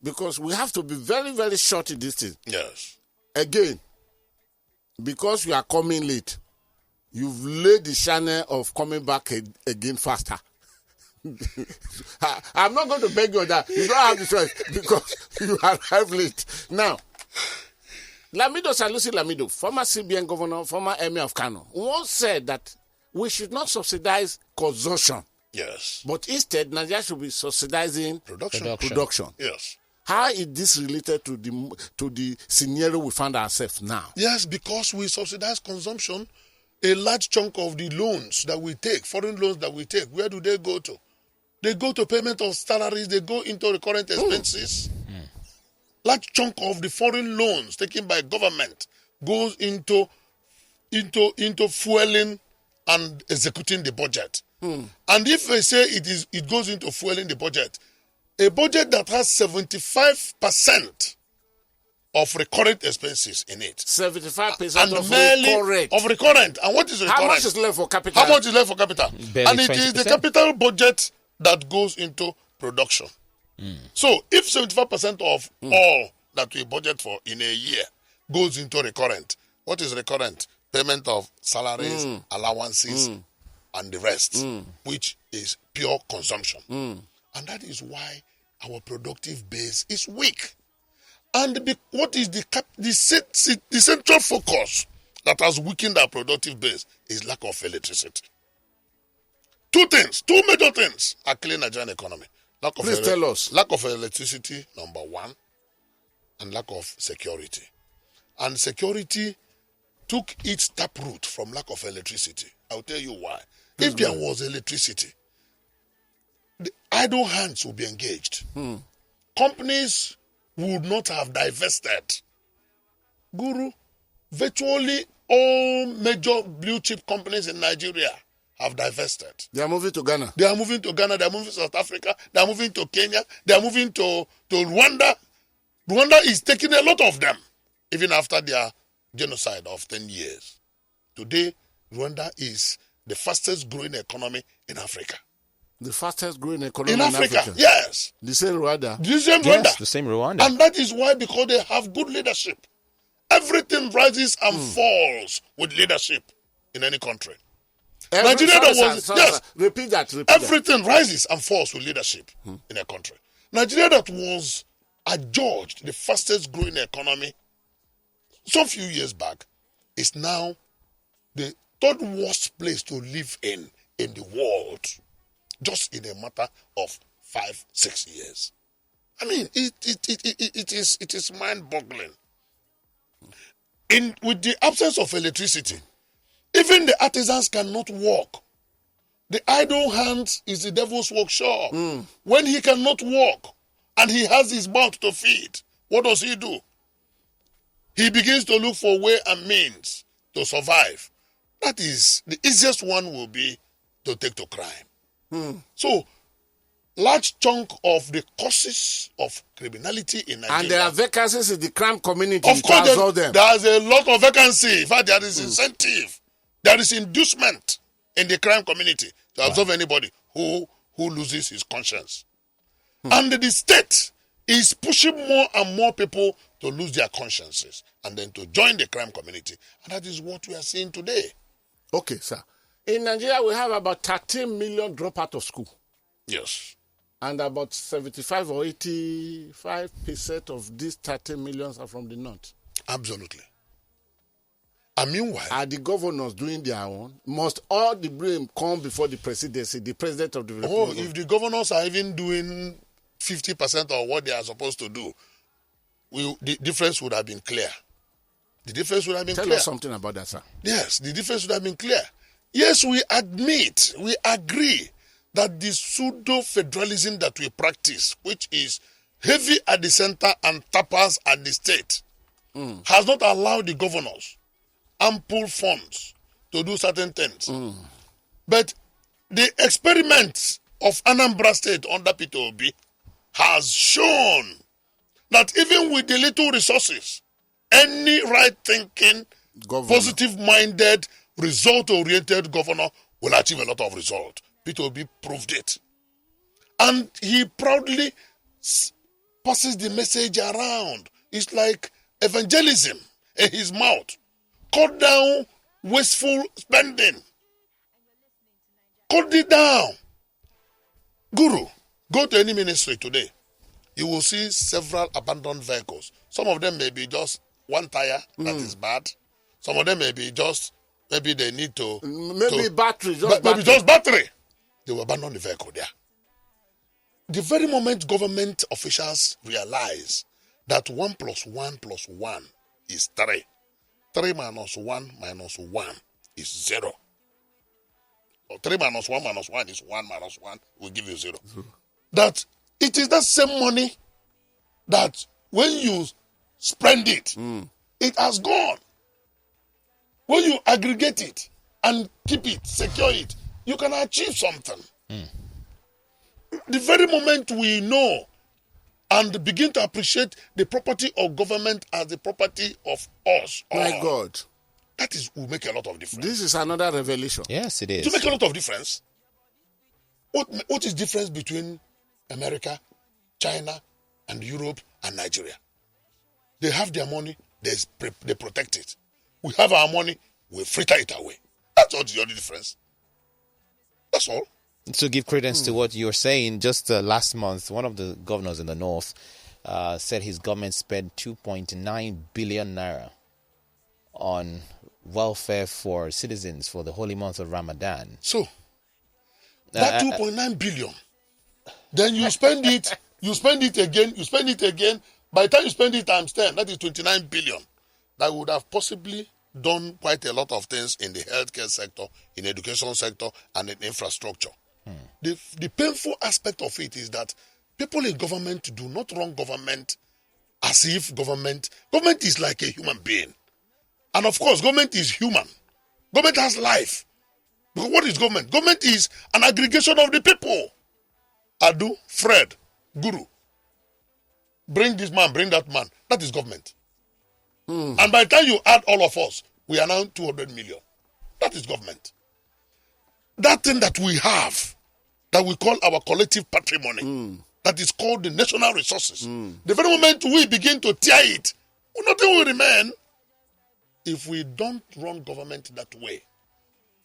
Speaker 4: Because we have to be very, very short in this thing.
Speaker 2: Yes.
Speaker 4: Again, because you are coming late, you've laid the channel of coming back again faster. I'm not going to beg you on that. You don't have the choice because you arrived late. Now, Lamido Sanusi Lamido, former CBN governor, former emir of Kano, once said that we should not subsidize consumption.
Speaker 2: Yes.
Speaker 4: But instead, Nigeria should be subsidizing production.
Speaker 2: Yes.
Speaker 4: How is this related to the scenario we find ourselves now?
Speaker 2: Yes, because we subsidize consumption. A large chunk of the loans that we take, foreign loans that we take, where do they go to? They go to payment of salaries. They go into recurrent expenses. Large chunk of the foreign loans taken by government goes into fueling and executing the budget. And if they say it goes into fueling the budget, a budget that has 75% of recurrent expenses in it.
Speaker 4: 75% of
Speaker 2: merely
Speaker 4: recurrent.
Speaker 2: of recurrent. And what is recurrent?
Speaker 4: How much is left for capital?
Speaker 2: How much is left for capital?
Speaker 3: Barely
Speaker 2: And it is the
Speaker 3: 20%.
Speaker 2: capital budget that goes into production. So if 75% of all that we budget for in a year goes into recurrent, what is recurrent? Payment of salaries, allowances, and the rest, which is pure consumption. And that is why our productive base is weak. And what is the central focus that has weakened our productive base is lack of electricity. Two major things are killing Nigerian economy.
Speaker 4: Please tell us.
Speaker 2: Lack of electricity, number one, and lack of security. And security took its taproot from lack of electricity. I'll tell you why. If there was electricity, the idle hands would be engaged. Companies would not have divested. Guru, virtually all major blue chip companies in Nigeria have divested.
Speaker 4: They are moving to Ghana.
Speaker 2: They are moving to Ghana, they are moving to South Africa, they are moving to Kenya, they are moving to Rwanda. Rwanda is taking a lot of them, even after their genocide of 10 years. Today, Rwanda is the fastest growing economy in Africa.
Speaker 4: The fastest growing economy
Speaker 2: In Africa, yes.
Speaker 4: The same Rwanda.
Speaker 2: The same Rwanda.
Speaker 3: Yes, the same Rwanda.
Speaker 2: And that is why, because they have good leadership. Everything rises and falls with leadership in any country. Nigeria
Speaker 4: Repeat that.
Speaker 2: Everything rises and falls with leadership in a country. Nigeria that was adjudged the fastest growing economy some few years back is now the third worst place to live in the world, just in a matter of 5-6 years. I mean, it is mind-boggling. With the absence of electricity, even the artisans cannot work. The idle hand is the devil's workshop. When he cannot work and he has his mouth to feed, what does he do? He begins to look for way and means to survive. That is, the easiest one will be to take to crime. So, large chunk of the causes of criminality in Nigeria.
Speaker 4: And there are vacancies in the crime community.
Speaker 2: Of course,
Speaker 4: them.
Speaker 2: there's a lot of vacancy. In fact, there is incentive. There is inducement in the crime community to absorb anybody who loses his conscience. And the state is pushing more and more people to lose their consciences and then to join the crime community. And that is what we are seeing today.
Speaker 4: Okay, sir. In Nigeria, we have about 13 million drop out of school.
Speaker 2: Yes.
Speaker 4: And about 75 or 85% of these 13 millions are from the north.
Speaker 2: Absolutely. And meanwhile,
Speaker 4: are the governors doing their own? Must all the blame come before the presidency, the president of the republic?
Speaker 2: if the governors are even doing 50% of what they are supposed to do, the difference would have been clear. The difference would have been clear.
Speaker 4: Tell us something about that, sir.
Speaker 2: Yes, the difference would have been clear. Yes, we agree that the pseudo-federalism that we practice, which is heavy at the center and tappers at the state, has not allowed the governors ample funds to do certain things. But the experiment of Anambra State under Peter Obi has shown that even with the little resources, any right-thinking, positive-minded, result-oriented governor will achieve a lot of result. Peter Obi proved it. And he proudly passes the message around. It's like evangelism in his mouth. Cut down wasteful spending. Cut it down. Guru, go to any ministry today. You will see several abandoned vehicles. Some of them may be just one tire that is bad. Some of them may be just, maybe they need to...
Speaker 4: battery.
Speaker 2: Maybe just battery. They will abandon the vehicle there. The very moment government officials realize that 1 + 1 + 1 is 3. 3 - 1 - 1 is 0. Or 3 - 1 - 1 is 1 - 1 will give you 0. That it is that same money that when you spend it, it has gone. When you aggregate it and keep it, secure it, you can achieve something. The very moment we know and begin to appreciate the property of government as the property of us all,
Speaker 4: my God,
Speaker 2: that will make a lot of difference.
Speaker 4: This is another revelation.
Speaker 3: Yes, it is.
Speaker 2: To make a lot of difference. What is the difference between America, China, and Europe and Nigeria? They have their money, they protect it. We have our money, we fritter it away. That's all the only difference. That's all.
Speaker 3: To give credence to what you're saying, just last month, one of the governors in the north said his government spent 2.9 billion naira on welfare for citizens for the holy month of Ramadan.
Speaker 2: So, that 2.9 billion, then you spend it again. By the time you spend it times 10, that is 29 billion. That would have possibly done quite a lot of things in the healthcare sector, in education sector, and in infrastructure. The painful aspect of it is that people in government do not run government as if government is like a human being. And of course, government is human. Government has life. Because what is government? Government is an aggregation of the people. Adu, Fred, Guru. Bring this man, bring that man. That is government. And by the time you add all of us, we are now 200 million. That is government. That thing that we have, that we call our collective patrimony, that is called the national resources. The very moment we begin to tear it, nothing will remain. If we don't run government that way,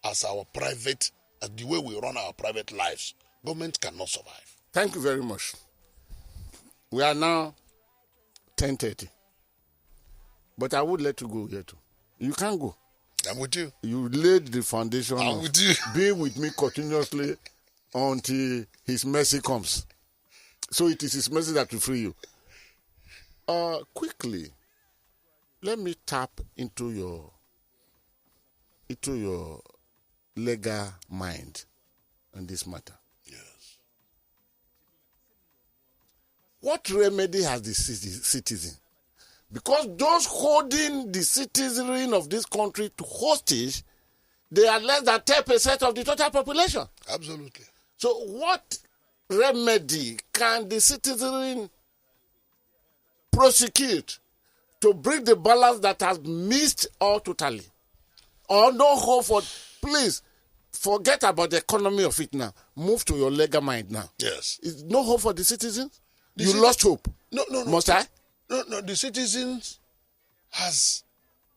Speaker 2: as the way we run our private lives, government cannot survive.
Speaker 4: Thank you very much. We are now 10:30. But I would let you go here too. You can't go.
Speaker 2: I'm with you.
Speaker 4: You laid the foundation
Speaker 2: I'm
Speaker 4: of
Speaker 2: with you.
Speaker 4: being with me continuously until his mercy comes. So it is his mercy that will free you. Quickly, let me tap into your legal mind on this matter.
Speaker 2: Yes.
Speaker 4: What remedy has the citizen? Because those holding the citizenry of this country to hostage, they are less than 10% of the total population.
Speaker 2: Absolutely.
Speaker 4: So what remedy can the citizenry prosecute to bring the balance that has missed all totally? Or no hope for, please, forget about the economy of it now. Move to your legal mind now.
Speaker 2: Yes.
Speaker 4: Is no hope for the citizens? You lost hope.
Speaker 2: No.
Speaker 4: Must I?
Speaker 2: No, the citizens has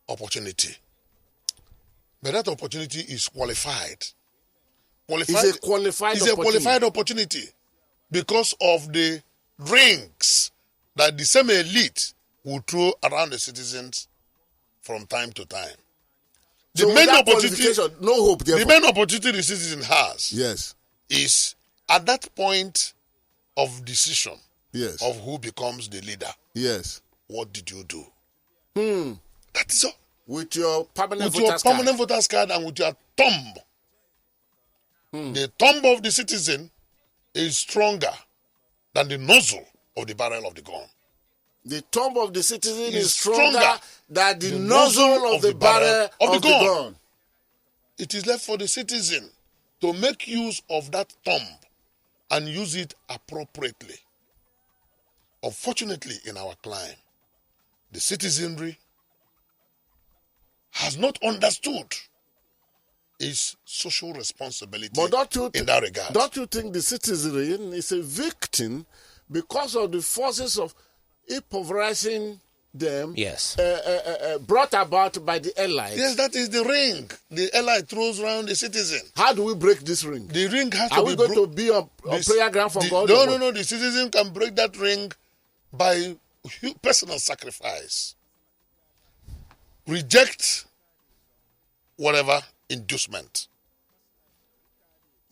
Speaker 2: opportunity. But that opportunity is qualified.
Speaker 4: It's a
Speaker 2: qualified opportunity because of the rings that the same elite will throw around the citizens from time to time.
Speaker 4: So
Speaker 2: the main
Speaker 4: opportunity
Speaker 2: the citizen has is at that point of decision of who becomes the leader.
Speaker 4: Yes.
Speaker 2: What did you do?
Speaker 4: That is all. With your permanent
Speaker 2: voters card and with your thumb. The thumb of the citizen is stronger than the nozzle of the barrel of the gun.
Speaker 4: The thumb of the citizen is stronger than the nozzle of the barrel of the gun.
Speaker 2: It is left for the citizen to make use of that thumb and use it appropriately. Unfortunately, in our climb, the citizenry has not understood its social responsibility in that regard.
Speaker 4: Don't you think the citizenry is a victim because of the forces of impoverishing them brought about by the airline?
Speaker 2: Yes, that is the ring the airline throws around the citizen.
Speaker 4: How do we break this ring?
Speaker 2: The ring has
Speaker 4: to be... Are we going to be on prayer ground for God?
Speaker 2: No. The citizen can break that ring by personal sacrifice. Reject whatever inducement.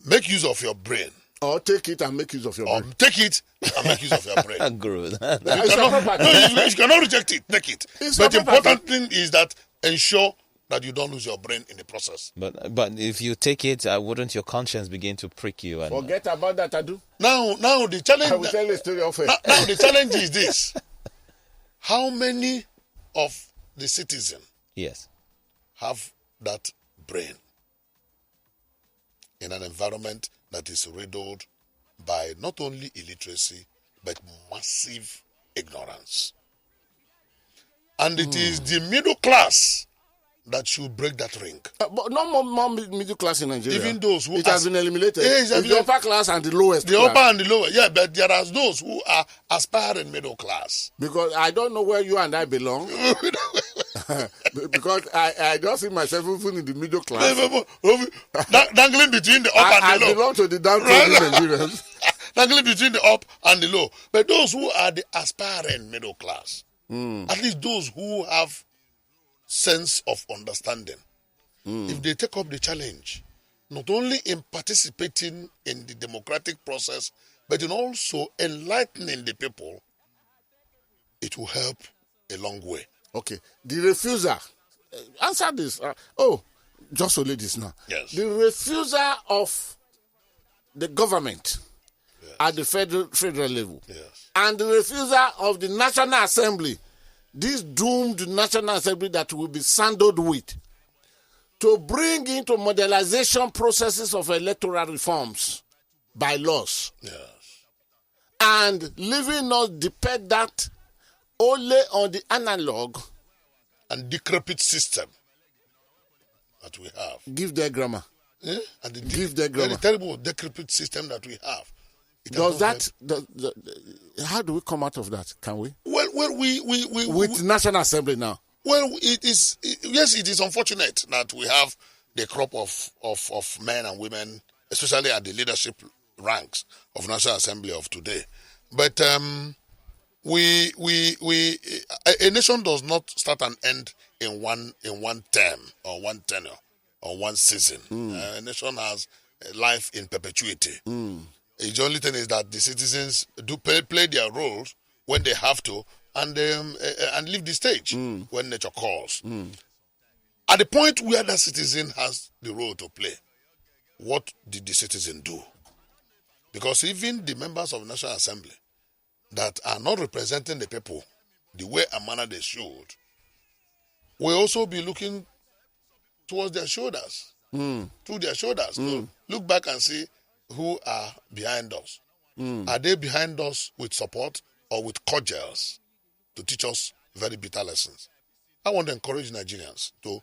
Speaker 2: Make use of your brain.
Speaker 4: Or take it and make use of your brain.
Speaker 2: Take it and make use of your brain.
Speaker 3: Guru.
Speaker 2: You cannot reject it. Take it. But the important thing is that ensure that you don't lose your brain in the process.
Speaker 3: But if you take it, wouldn't your conscience begin to prick you? And
Speaker 4: forget about that, Adu.
Speaker 2: Now the challenge.
Speaker 4: I will tell you a story of it.
Speaker 2: Now the challenge is this: how many of the citizens have that brain in an environment that is riddled by not only illiteracy but massive ignorance? And it is the middle class that should break that ring.
Speaker 4: But no more middle class in Nigeria.
Speaker 2: Even those who
Speaker 4: has been eliminated. It's the upper class and the lowest class.
Speaker 2: The upper and the lower, but there are those who are aspiring middle class.
Speaker 4: Because I don't know where you and I belong. Because I don't see myself even in the middle class.
Speaker 2: Dangling between the up and the low.
Speaker 4: I belong to the downtrodden Nigerians.
Speaker 2: Dangling between the up and the low. But those who are the aspiring middle class, at least those who have sense of understanding, if they take up the challenge, not only in participating in the democratic process, but in also enlightening the people, it will help a long way.
Speaker 4: Okay. The refuser, answer this. Just only this now.
Speaker 2: Yes.
Speaker 4: The refusal of the government at the federal level and the refusal of the National Assembly, this doomed National Assembly that will be sandaled with, to bring into modernization processes of electoral reforms by laws.
Speaker 2: Yes.
Speaker 4: And leaving us dependent only on the analog
Speaker 2: and decrepit system that we have.
Speaker 4: Give their grammar.
Speaker 2: And the
Speaker 4: Give their grammar.
Speaker 2: very terrible decrepit system that we have.
Speaker 4: How do we come out of that? Can we?
Speaker 2: Well,
Speaker 4: with National Assembly now.
Speaker 2: Well, it is unfortunate that we have the crop of men and women, especially at the leadership ranks of National Assembly of today. But a nation does not start and end in one term or one tenure or one season. A nation has life in perpetuity. The only thing is that the citizens do play their roles when they have to, and leave the stage when nature calls. At the point where the citizen has the role to play, what did the citizen do? Because even the members of the National Assembly that are not representing the people the way and manner they should, will also be looking towards their shoulders, through their shoulders, to look back and see who are behind us. Are they behind us with support or with cudgels to teach us very bitter lessons? I want to encourage Nigerians to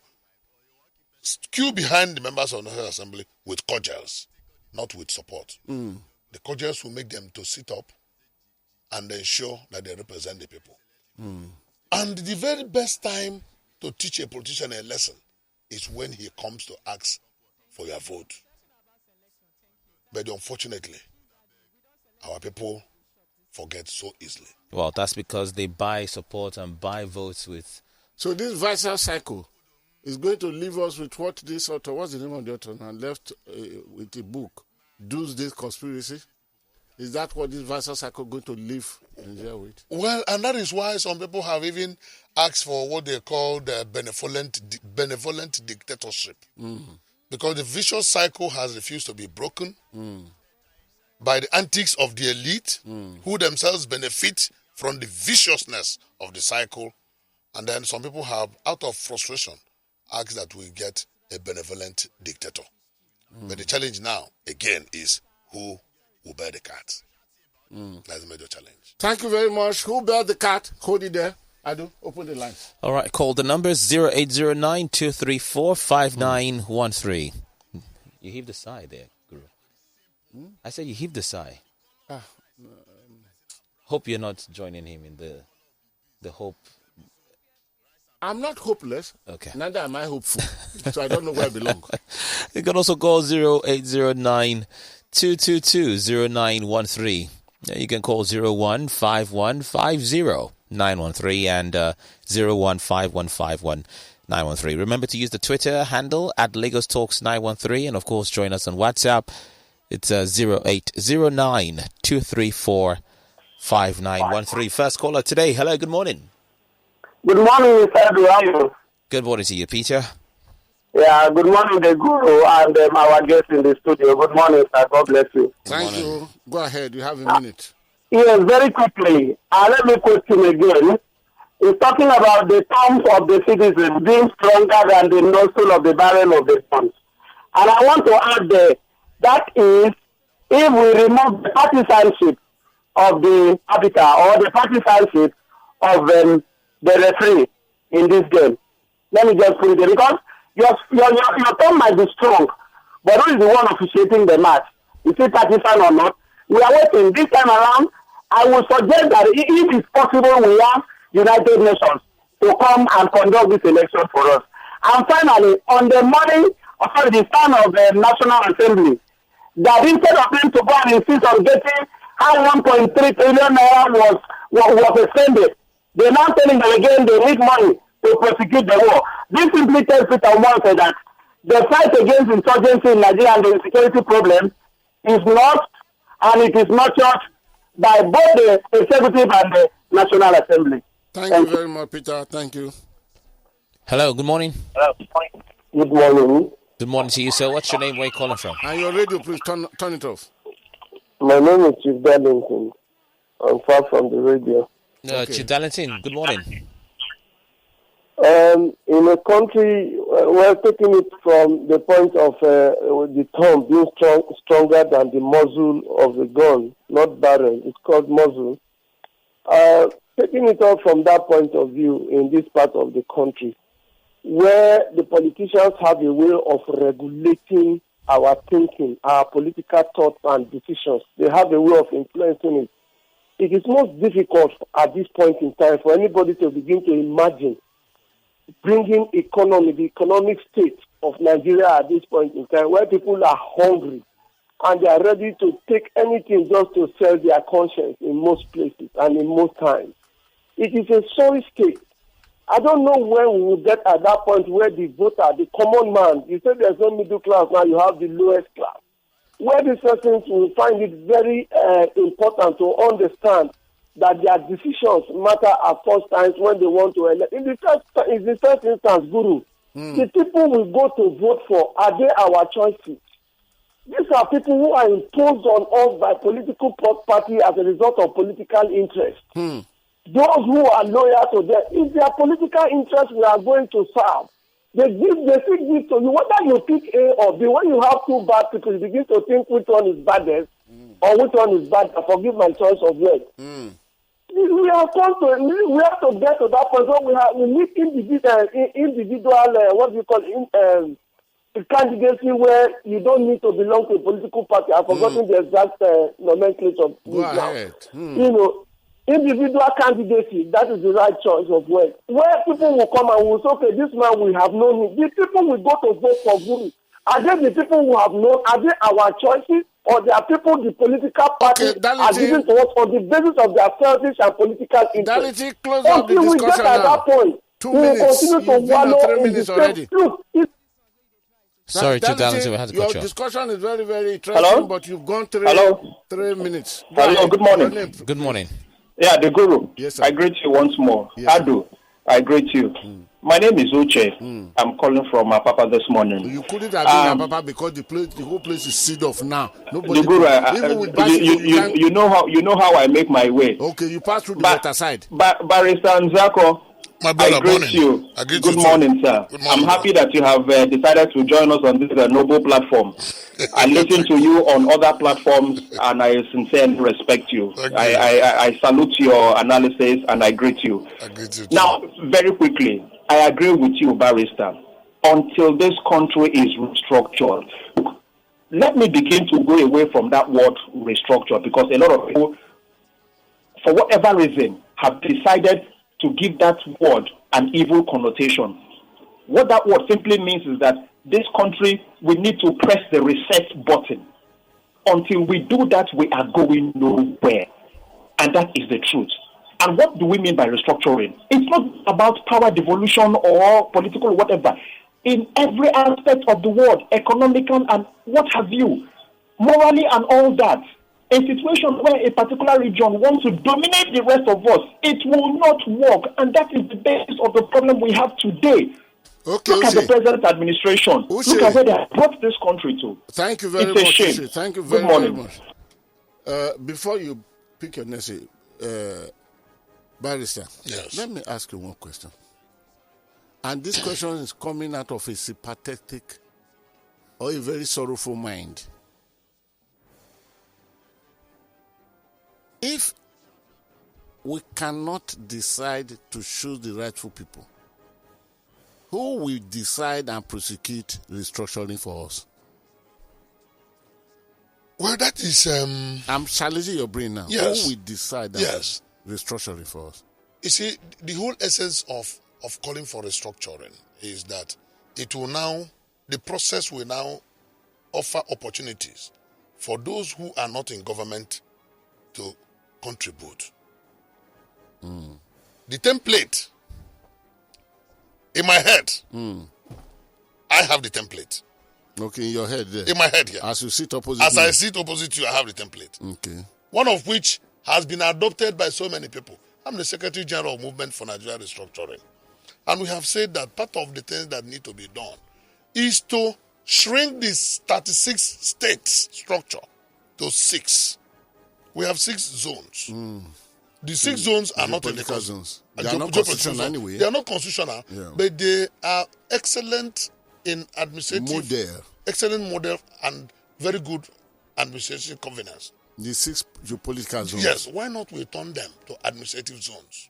Speaker 2: queue behind the members of the National Assembly with cudgels, not with support. The cudgels will make them to sit up and ensure that they represent the people. And the very best time to teach a politician a lesson is when he comes to ask for your vote. But unfortunately, our people forget so easily.
Speaker 3: Well, that's because they buy support and buy votes with...
Speaker 4: So this vicious cycle is going to leave us with what this author, what's the name of the author, and left with a book, Doomsday Conspiracy. Is that what this vicious cycle going to leave Nigeria with?
Speaker 2: Well, and that is why some people have even asked for what they call the benevolent dictatorship. Because the vicious cycle has refused to be broken by the antics of the elite, who themselves benefit from the viciousness of the cycle. And then some people have, out of frustration, asked that we get a benevolent dictator. But the challenge now, again, is who will bear the cat. That's the major challenge.
Speaker 4: Thank you very much. Who bear the cat? Hold it there. Adu, open the lines.
Speaker 3: All right, call the numbers 0809-234-5913. You heaved a sigh there, Guru. I said you heaved a sigh. Hope you're not joining him in the hope.
Speaker 4: I'm not hopeless.
Speaker 3: Okay.
Speaker 4: Neither am I hopeful. So I don't know where I belong.
Speaker 3: You can also call 0809-222-0913. You can call 015150-913 and 015151-913. Remember to use the Twitter handle at Lagos Talks 913, and of course join us on WhatsApp. It's 0809-234-5913. First caller today. Hello, good morning.
Speaker 5: Good morning, Mr. Edu. How are you?
Speaker 3: Good morning to you, Peter.
Speaker 5: Yeah, good morning, TheGuru, and our guest in the studio. Good morning, sir. God bless you.
Speaker 4: Thank you. Go ahead. You have a minute.
Speaker 5: Yes, very quickly. Let me quote him again. He's talking about the thumbs of the citizens being stronger than the nozzle of the barrel of the guns. And I want to add there, that is, if we remove the partisanship of the arbiter or the partisanship of the referee in this game. Let me just put it there, because your thumb might be strong, but who is the one officiating the match? Is it partisan or not? We are waiting. This time around, I would suggest that if it's possible, we have United Nations to come and conduct this election for us. And finally, on the the stand of the National Assembly, that instead of them to go and insist on getting how 1.3 trillion naira was extended, they're now telling them again they need money to prosecute the war. This simply tells it on one side that the fight against insurgency in Nigeria and the security problem is not, and it is nurtured by both the executive and the National Assembly.
Speaker 4: Thank you very much, Peter. Thank you.
Speaker 3: Hello, good morning.
Speaker 5: Good morning.
Speaker 3: Good morning to you, sir. What's your name? Where are you calling from?
Speaker 4: And your radio, please turn it off.
Speaker 5: My name is Chief Darlington. I'm far from the radio.
Speaker 3: Chief Darlington, good morning.
Speaker 5: In a country, we're taking it from the point of the thumb being stronger than the muzzle of the gun, not barrel. It's called muzzle. Taking it all from that point of view in this part of the country, where the politicians have a way of regulating our thinking, our political thoughts and decisions. They have a way of influencing it. It is most difficult at this point in time for anybody to begin to imagine bringing the economic state of Nigeria at this point in time, where people are hungry and they are ready to take anything just to sell their conscience in most places and in most times. It is a sorry state. I don't know when we will get at that point where the voter, the common man, you said there's no middle class, now you have the lowest class, where these persons will find it very important to understand that their decisions matter at first times when they want to elect. In the first instance, Guru, the people we go to vote for, are they our choices? These are people who are imposed on us by political party as a result of political interest. Those who are loyal to them, if their political interest we are going to serve, they still give to you. Whether you pick A or B, when you have two bad people, you begin to think which one is baddest or which one is bad. Forgive my choice of words. We have to get to that point where we need individual what do you call candidacy where you don't need to belong to a political party. I've forgotten the exact nomenclature of
Speaker 4: Go
Speaker 5: now.
Speaker 4: ahead.
Speaker 5: You know, individual candidacy, that is the right choice of words. Where people will come and will say, okay, this man we have known him. The people will go to vote for Guru. Are they the people who have known? Are they our choices? Or they are people the political parties are giving to us on the basis of their selfish and political interest?
Speaker 4: Darlington, close up the discussion
Speaker 5: we get at
Speaker 4: now.
Speaker 5: that point,
Speaker 4: 2
Speaker 5: we will
Speaker 4: minutes.
Speaker 5: continue to
Speaker 4: You've been on
Speaker 5: wallow
Speaker 4: 3
Speaker 5: in
Speaker 4: minutes
Speaker 5: the
Speaker 4: already.
Speaker 5: Look,
Speaker 3: Sorry, Chief
Speaker 4: Darlington,
Speaker 3: Darlington, we had to cut you
Speaker 4: your
Speaker 3: off.
Speaker 4: discussion is very, very interesting,
Speaker 5: Hello?
Speaker 4: but you've gone 3 minutes. Go
Speaker 5: Hello,
Speaker 4: ahead.
Speaker 5: good morning.
Speaker 4: Your name.
Speaker 3: Good morning.
Speaker 5: Yeah, the Guru.
Speaker 4: Yes, sir.
Speaker 5: I greet you once more.
Speaker 4: Yes,
Speaker 5: Adu, I greet you. My name is Uche. I'm calling from Papa this morning.
Speaker 4: You couldn't have been a papa because the whole place is sealed off now. Nobody.
Speaker 5: The Guru,
Speaker 4: even with bicycle,
Speaker 5: you know how I make my way.
Speaker 4: Okay, you pass through the water side.
Speaker 5: Barrister Nzako,
Speaker 2: My brother,
Speaker 5: I greet
Speaker 2: morning.
Speaker 5: you.
Speaker 2: I greet
Speaker 5: Good
Speaker 2: you
Speaker 5: morning, sir.
Speaker 2: Good morning,
Speaker 5: I'm happy that you have decided to join us on this noble platform. I listen to you on other platforms, and I sincerely respect you.
Speaker 2: Thank you.
Speaker 5: I salute your analysis, and I greet you.
Speaker 2: I greet you too.
Speaker 5: Now, very quickly, I agree with you, Barrister. Until this country is restructured, let me begin to go away from that word restructure, because a lot of people, for whatever reason, have decided to give that word an evil connotation. What that word simply means is that this country, we need to press the reset button. Until we do that, we are going nowhere. And that is the truth. And what do we mean by restructuring? It's not about power devolution or political or whatever. In every aspect of the world, economical and what have you, morally and all that, a situation where a particular region wants to dominate the rest of us, it will not work. And that is the basis of the problem we have today.
Speaker 2: Okay,
Speaker 5: Look at the present administration. Look at where they have brought this country to.
Speaker 4: Thank you very
Speaker 5: It's a
Speaker 4: much.
Speaker 5: shame.
Speaker 4: Thank you
Speaker 5: Good
Speaker 4: very, very
Speaker 5: morning.
Speaker 4: much. Before you pick your next Barrister,
Speaker 2: Yes.
Speaker 4: let me ask you one question. And this question is coming out of a sympathetic or a very sorrowful mind. If we cannot decide to choose the rightful people, who will decide and prosecute restructuring for us?
Speaker 2: Well, that is
Speaker 4: I'm challenging your brain now.
Speaker 2: Yes.
Speaker 4: Who will decide
Speaker 2: Yes.
Speaker 4: restructuring for us?
Speaker 2: You see, the whole essence of calling for restructuring is that it will now, the process will now offer opportunities for those who are not in government to contribute. The template, in my head, I have the template.
Speaker 4: Okay, in your head there.
Speaker 2: In my head here.
Speaker 4: As you sit opposite
Speaker 2: As
Speaker 4: me.
Speaker 2: I sit opposite you, I have the template.
Speaker 4: Okay.
Speaker 2: One of which has been adopted by so many people. I'm the Secretary General of Movement for Nigeria Restructuring. And we have said that part of the things that need to be done is to shrink this 36 states structure to 6. We have 6 zones. The 6 zones are not in the
Speaker 4: zones. They are not constitutional anyway.
Speaker 2: They are not constitutional, but they are excellent in administrative
Speaker 4: model.
Speaker 2: Excellent model and very good administrative governance.
Speaker 4: The 6 geopolitical zones.
Speaker 2: Yes, why not we turn them to administrative zones?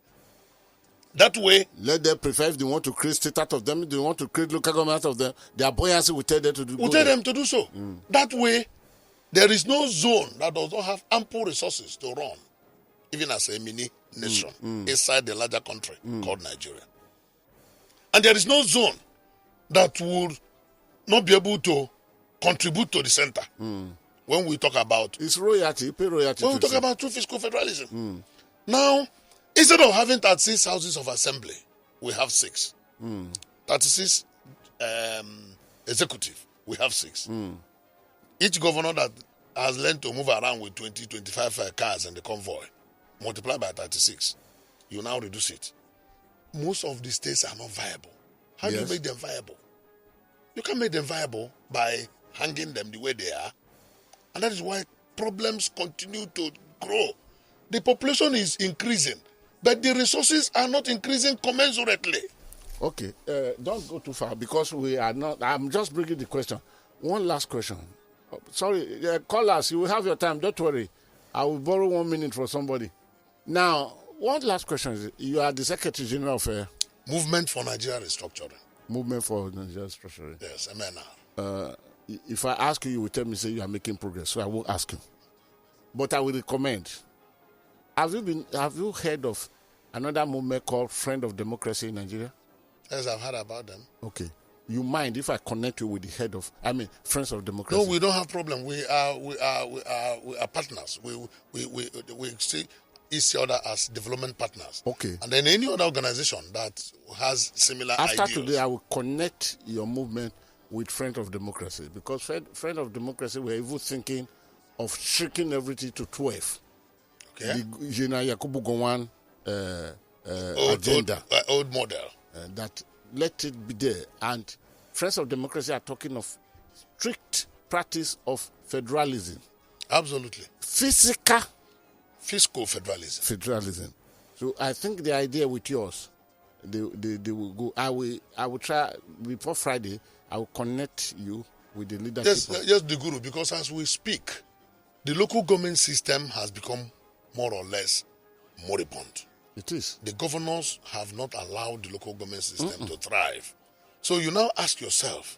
Speaker 2: That way,
Speaker 4: let them prefer if they want to create state out of them, if they want to create local government out of them, their buoyancy will tell them to do.
Speaker 2: Will tell them to do so. That way, there is no zone that does not have ample resources to run, even as a mini nation inside the larger country called Nigeria. And there is no zone that would not be able to contribute to the center. When we talk about
Speaker 4: it's royalty, you pay royalty.
Speaker 2: When we talk about true fiscal federalism. Now, instead of having 36 houses of assembly, we have 6. 36 executive, we have 6. Each governor that has learned to move around with 20, 25 cars in the convoy, multiply by 36, you now reduce it. Most of the states are not viable. How do you make them viable? You can't make them viable by hanging them the way they are. And that is why problems continue to grow. The population is increasing, but the resources are not increasing commensurately.
Speaker 4: Okay, don't go too far because we are not. I'm just bringing the question. One last question. Sorry, call us. You will have your time. Don't worry. I will borrow 1 minute for somebody. Now, one last question is: you are the Secretary General of
Speaker 2: Movement for Nigeria Restructuring.
Speaker 4: Movement for Nigeria Restructuring.
Speaker 2: Yes, MNR.
Speaker 4: If I ask you, you will tell me say you are making progress. So I won't ask you. But I will recommend. Have you heard of another movement called Friend of Democracy in Nigeria?
Speaker 2: Yes, I've heard about them.
Speaker 4: Okay. You mind if I connect you with the head of Friends of Democracy?
Speaker 2: No, we don't have problem. We are partners. We see each other as development partners.
Speaker 4: Okay.
Speaker 2: And then any other organization that has similar
Speaker 4: After
Speaker 2: ideas.
Speaker 4: today, I will connect your movement with Friend of Democracy because Friend of Democracy were even thinking of shrinking everything to 12.
Speaker 2: Okay.
Speaker 4: The General Yakubu Gowon agenda.
Speaker 2: Old model.
Speaker 4: That let it be there. And Friends of Democracy are talking of strict practice of federalism.
Speaker 2: Absolutely. Fiscal federalism. So I think the idea with yours, they will go. I will try before Friday. I will connect you with the leadership. Yes, TheGuru, because as we speak, the local government system has become more or less moribund.
Speaker 4: It is.
Speaker 2: The governors have not allowed the local government system to thrive. So you now ask yourself,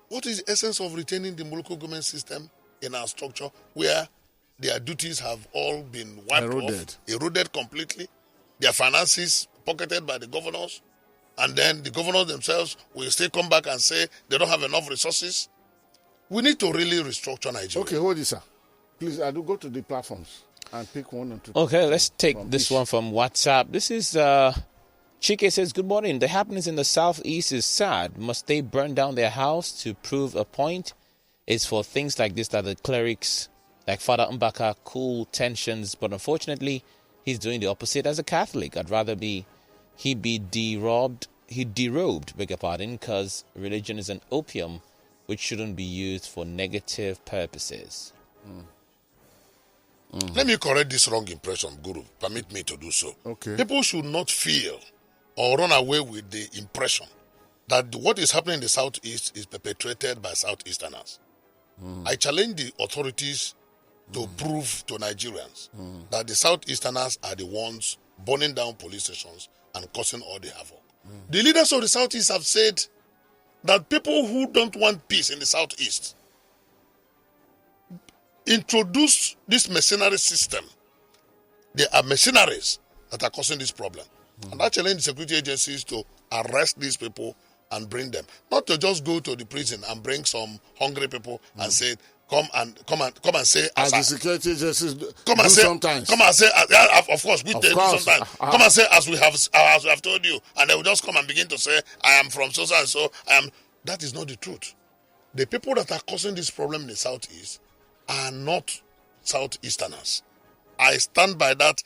Speaker 2: what is the essence of retaining the local government system in our structure where their duties have all been wiped off, eroded completely, their finances pocketed by the governors, and then the governors themselves will still come back and say they don't have enough resources? We need to really restructure Nigeria.
Speaker 4: Okay, hold this, sir. Please, I do go to the platforms and pick 1 or 2.
Speaker 3: Okay, let's take this one from WhatsApp. This is Chike says, good morning. The happenings in the southeast is sad. Must they burn down their house to prove a point? It's for things like this that the clerics like Father Mbaka cool tensions, but unfortunately, he's doing the opposite as a Catholic. I'd rather he be derobed, beg your pardon, because religion is an opium which shouldn't be used for negative purposes.
Speaker 2: Let me correct this wrong impression, Guru. Permit me to do so.
Speaker 4: Okay.
Speaker 2: People should not feel or run away with the impression that what is happening in the southeast is perpetrated by southeasterners. I challenge the authorities to prove to Nigerians that the southeasterners are the ones burning down police stations and causing all the havoc. The leaders of the southeast have said that people who don't want peace in the southeast introduce this mercenary system. They are mercenaries that are causing this problem. And I challenge the security agencies to arrest these people and bring them. Not to just go to the prison and bring some hungry people and say, come and say,
Speaker 4: as the security agencies
Speaker 2: come and say,
Speaker 4: sometimes.
Speaker 2: Come and say, of course, we do sometimes. Come and say, as we have told you, and they will just come and begin to say, I am from so and so. That is not the truth. The people that are causing this problem in the southeast are not southeasterners. I stand by that,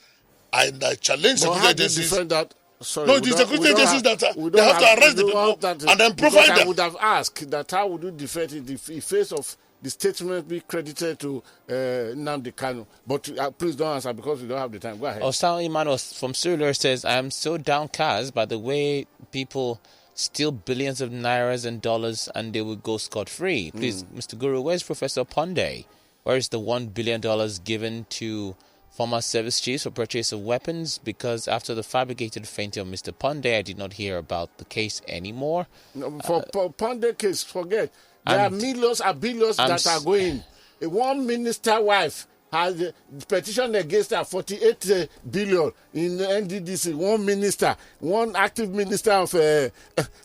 Speaker 2: and I challenge security agencies.
Speaker 4: Defend that Sorry,
Speaker 2: No, it is security agencies that they have to arrest the people and then provide them.
Speaker 4: I would have asked that how would you defend it in face of the statement be credited to Nnamdi Kanu? But please don't answer because we don't have the time. Go ahead.
Speaker 3: Osama Emmanuel from Surulere says, I am so downcast by the way people steal billions of nairas and dollars and they will go scot-free. Please, Mr. Guru, where's Professor Ponde? Where is the $1 billion given to former service chiefs for purchase of weapons? Because after the fabricated fainting of Mr. Ponde, I did not hear about the case anymore.
Speaker 4: No, for Ponde case, forget. There are millions and billions that are going. One minister wife has petitioned against her 48 billion in NDDC. One minister, one active minister of
Speaker 2: the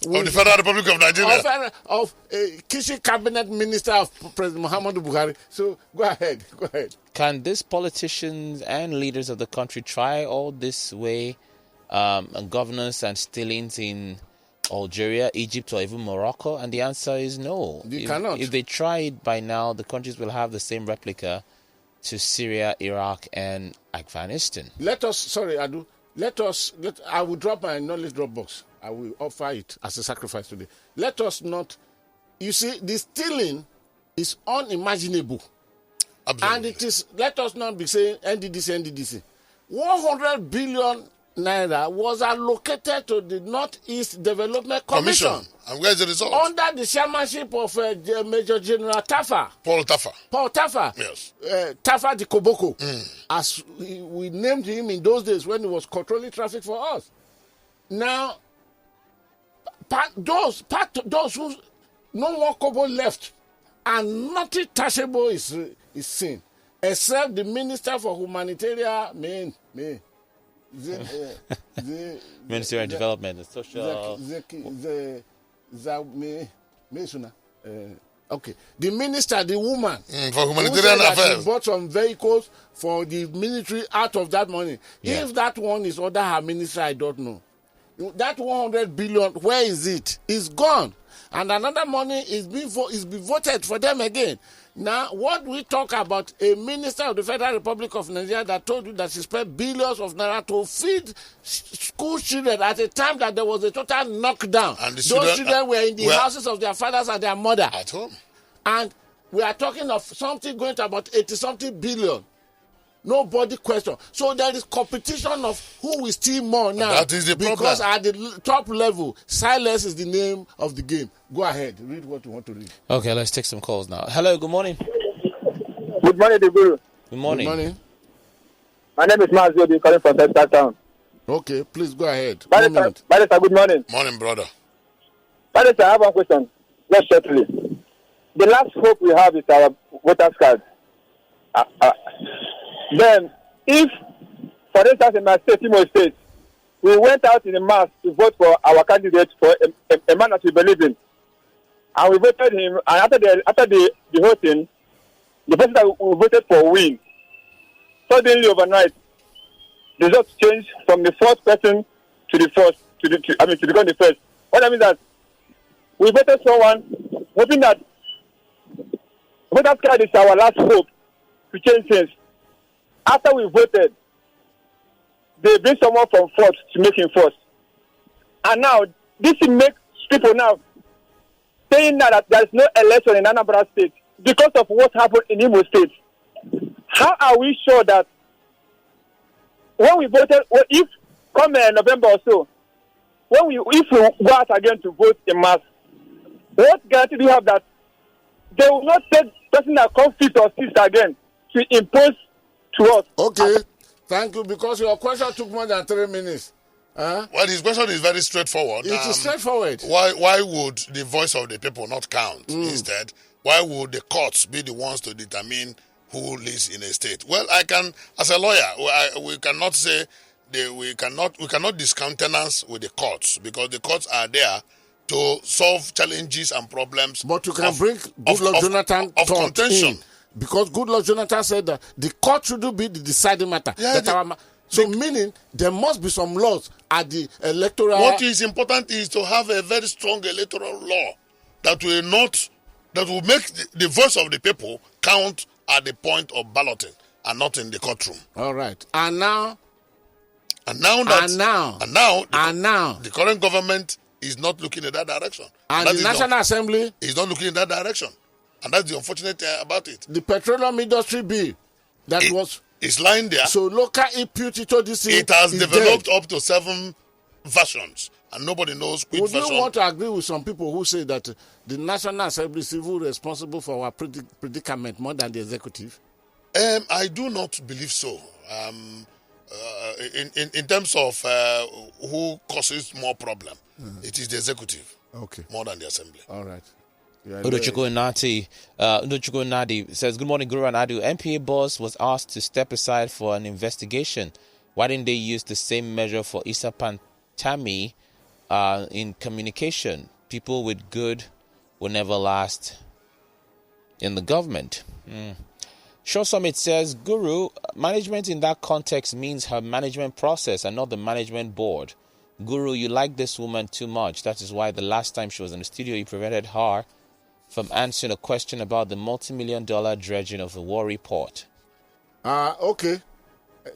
Speaker 2: Federal Republic of Nigeria.
Speaker 4: Of Kishi cabinet minister of President Muhammadu Buhari. So go ahead.
Speaker 3: Can these politicians and leaders of the country try all this way governance and stealings in Algeria, Egypt, or even Morocco? And the answer is no.
Speaker 4: They cannot.
Speaker 3: If they try it by now, the countries will have the same replica to Syria, Iraq, and Afghanistan.
Speaker 4: I will drop my knowledge drop box. I will offer it as a sacrifice today. Let us not, you see, the stealing is unimaginable.
Speaker 2: Absolutely.
Speaker 4: And it is, let us not be saying NDDC. 100 billion naira was allocated to the Northeast Development Commission.
Speaker 2: And where's the result?
Speaker 4: Under the chairmanship of Major General Tafa.
Speaker 2: Paul Tafa.
Speaker 4: Yes. Tafa the Koboko. As we named him in those days when he was controlling traffic for us. Now, those who no one kobo left and nothing touchable is seen. Except the Minister for Humanitarian,
Speaker 3: Ministry of Development and Social...
Speaker 4: okay. The minister, the woman...
Speaker 2: for humanitarian affairs.
Speaker 4: She bought some vehicles for the military out of that money.
Speaker 3: Yeah.
Speaker 4: If that one is under her ministry, I don't know. That 100 billion, where is it? It's gone. And another money is being voted for them again. Now, what we talk about, a minister of the Federal Republic of Nigeria that told you that she spent billions of naira to feed school children at a time that there was a total knockdown.
Speaker 2: And those
Speaker 4: children were in the houses of their fathers and their mother.
Speaker 2: At home.
Speaker 4: And we are talking of something going to about 80-something billion. Nobody question. So there is competition of who will steal more now.
Speaker 2: That is the problem.
Speaker 4: Because at the top level, silence is the name of the game. Go ahead. Read what you want to read.
Speaker 3: Okay, let's take some calls now. Hello, good morning.
Speaker 5: Good morning, TheGuru.
Speaker 3: Good morning.
Speaker 4: Good morning.
Speaker 5: My name is Mazio, calling from Texas Town.
Speaker 4: Okay, please go ahead.
Speaker 5: Barrister, good morning.
Speaker 2: Morning, brother.
Speaker 5: Barrister, I have one question. Just shortly. The last hope we have is our voters card. Then, if, for instance, in my state, Imo State, we went out in a mass to vote for our candidate, for a man that we believe in, and we voted him, and after the voting, the person that we voted for win. Suddenly, overnight, the results changed from the fourth person to the first, to become the first. What I mean is that we voted someone, hoping that voters card is our last hope to change things. After we voted, they bring someone from fourth to make him first. And now, this makes people now saying now that there is no election in Anambra State because of what happened in Imo State. How are we sure that when we voted, if come November or so, if we go out again to vote in mass, what guarantee do you have that they will not take person that comes fifth or sixth again to impose to us?
Speaker 4: Okay, thank you, because your question took more than 3 minutes.
Speaker 2: Well, his question is very straightforward.
Speaker 4: It is straightforward.
Speaker 2: Why would the voice of the people not count? Instead, why would the courts be the ones to determine who lives in a state? Well, I can, as a lawyer, we cannot say we cannot discountenance with the courts, because the courts are there to solve challenges and problems.
Speaker 4: But you can bring Goodluck Jonathan
Speaker 2: of contention.
Speaker 4: Because Goodluck Jonathan said that the court shouldn't be the deciding matter.
Speaker 2: Yeah,
Speaker 4: meaning there must be some laws at the electoral...
Speaker 2: What is important is to have a very strong electoral law that will make the voice of the people count at the point of balloting and not in the courtroom.
Speaker 4: All right. And now,
Speaker 2: And now
Speaker 4: now
Speaker 2: the current government is not looking in that direction.
Speaker 4: And the National Assembly
Speaker 2: is not looking in that direction. And that's the unfortunate about it.
Speaker 4: The petroleum industry bill
Speaker 2: it's lying there.
Speaker 4: So local input into this thing.
Speaker 2: It has developed
Speaker 4: dead.
Speaker 2: up to 7 versions, and nobody knows which version.
Speaker 4: Would you want to agree with some people who say that the National Assembly is even responsible for our predicament more than the executive?
Speaker 2: I do not believe so. In terms of who causes more problem, it is the executive more than the assembly.
Speaker 4: All right.
Speaker 3: Udochukwu Nadi says, good morning, Guru and Adu. MPA boss was asked to step aside for an investigation. Why didn't they use the same measure for Issa Pantami in communication? People with good will never last in the government. Show Summit says, Guru, management in that context means her management process and not the management board. Guru, you like this woman too much. That is why the last time she was in the studio, you prevented her from answering a question about the multi-million-dollar dredging of the Warri Port.
Speaker 4: Okay.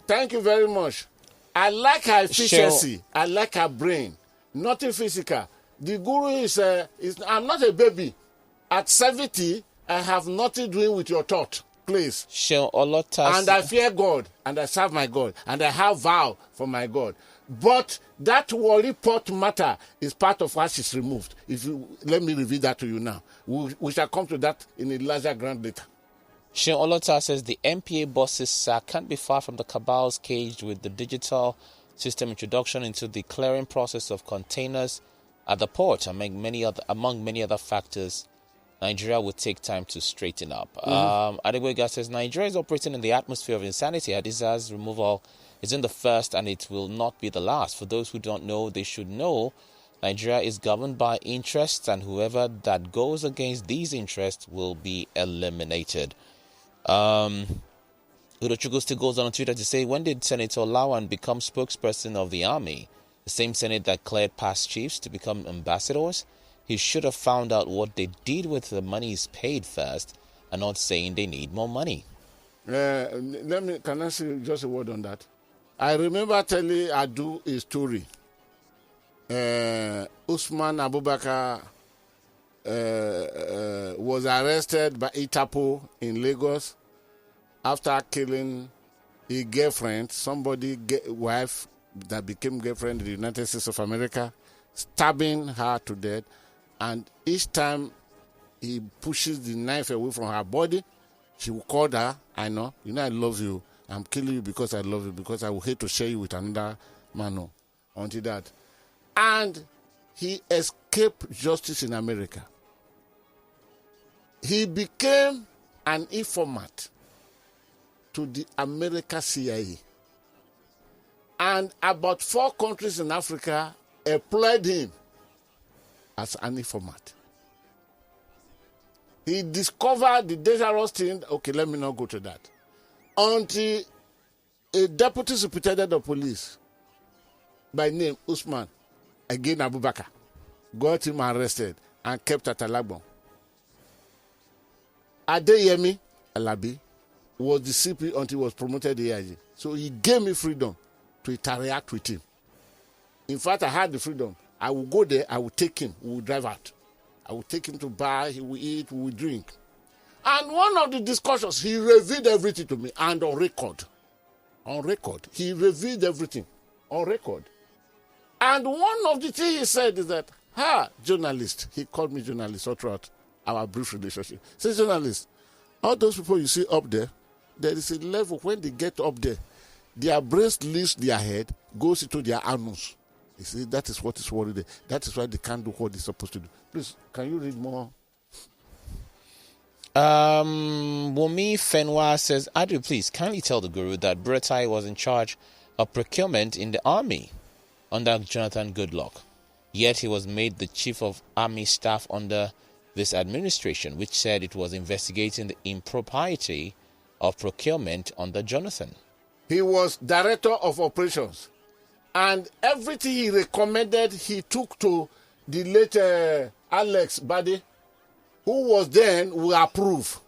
Speaker 4: Thank you very much. I like her efficiency. I like her brain. Nothing physical. The Guru is I'm not a baby. At 70, I have nothing doing with your thought. Please. And I fear God, and I serve my God, and I have vow for my God. But that Warri Port matter is part of what she's removed. Let me reveal that to you now. We shall come to that in a larger ground later.
Speaker 3: Sheon Olota says the MPA bosses can't be far from the cabals caged with the digital system introduction into the clearing process of containers at the port, among many other factors. Nigeria would take time to straighten up. Adegwega says Nigeria is operating in the atmosphere of insanity. Hadiza's removal is in the first and it will not be the last. For those who don't know, they should know Nigeria is governed by interests, and whoever that goes against these interests will be eliminated. Udochukwu still goes on Twitter to say, when did Senator Lawan become spokesperson of the army? The same Senate that cleared past chiefs to become ambassadors? He should have found out what they did with the monies paid first and not saying they need more money.
Speaker 4: Can I say just a word on that? I remember telling Adu a story. Usman Abubakar was arrested by Itapo in Lagos after killing a girlfriend, wife that became girlfriend in the United States of America, stabbing her to death. And each time he pushes the knife away from her body, she will call her, I know, I love you. I'm killing you because I love you, because I will hate to share you with another man. Until that. And he escaped justice in America. He became an informant to the American CIA. And about 4 countries in Africa employed him as an informant. He discovered the dangerous thing. Okay, let me not go to that. Until a deputy superintendent of police by name Usman, again Abubakar, got him arrested and kept at Alagbon. Adeyemi Alabi was the CP until he was promoted to AIG. So he gave me freedom to interact with him. In fact, I had the freedom. I will go there, I will take him, we will drive out. I will take him to bar, he will eat, we will drink. And one of the discussions, he revealed everything to me, and on record. On record. He revealed everything. On record. And one of the things he said is that, journalist, he called me journalist all throughout our brief relationship. He said, journalist, all those people you see up there, there is a level when they get up there, their brains leaves their head, goes into their anus. You see, that is what is worried. That is why they can't do what they're supposed to do. Please, can you read more?
Speaker 3: Wumi Fenwa says, Adu, please, kindly tell the Guru that Buratai was in charge of procurement in the army under Jonathan Goodluck. Yet he was made the chief of army staff under this administration, which said it was investigating the impropriety of procurement under Jonathan.
Speaker 4: He was director of operations. And everything he recommended, he took to the late Alex Bade, who was then will approve.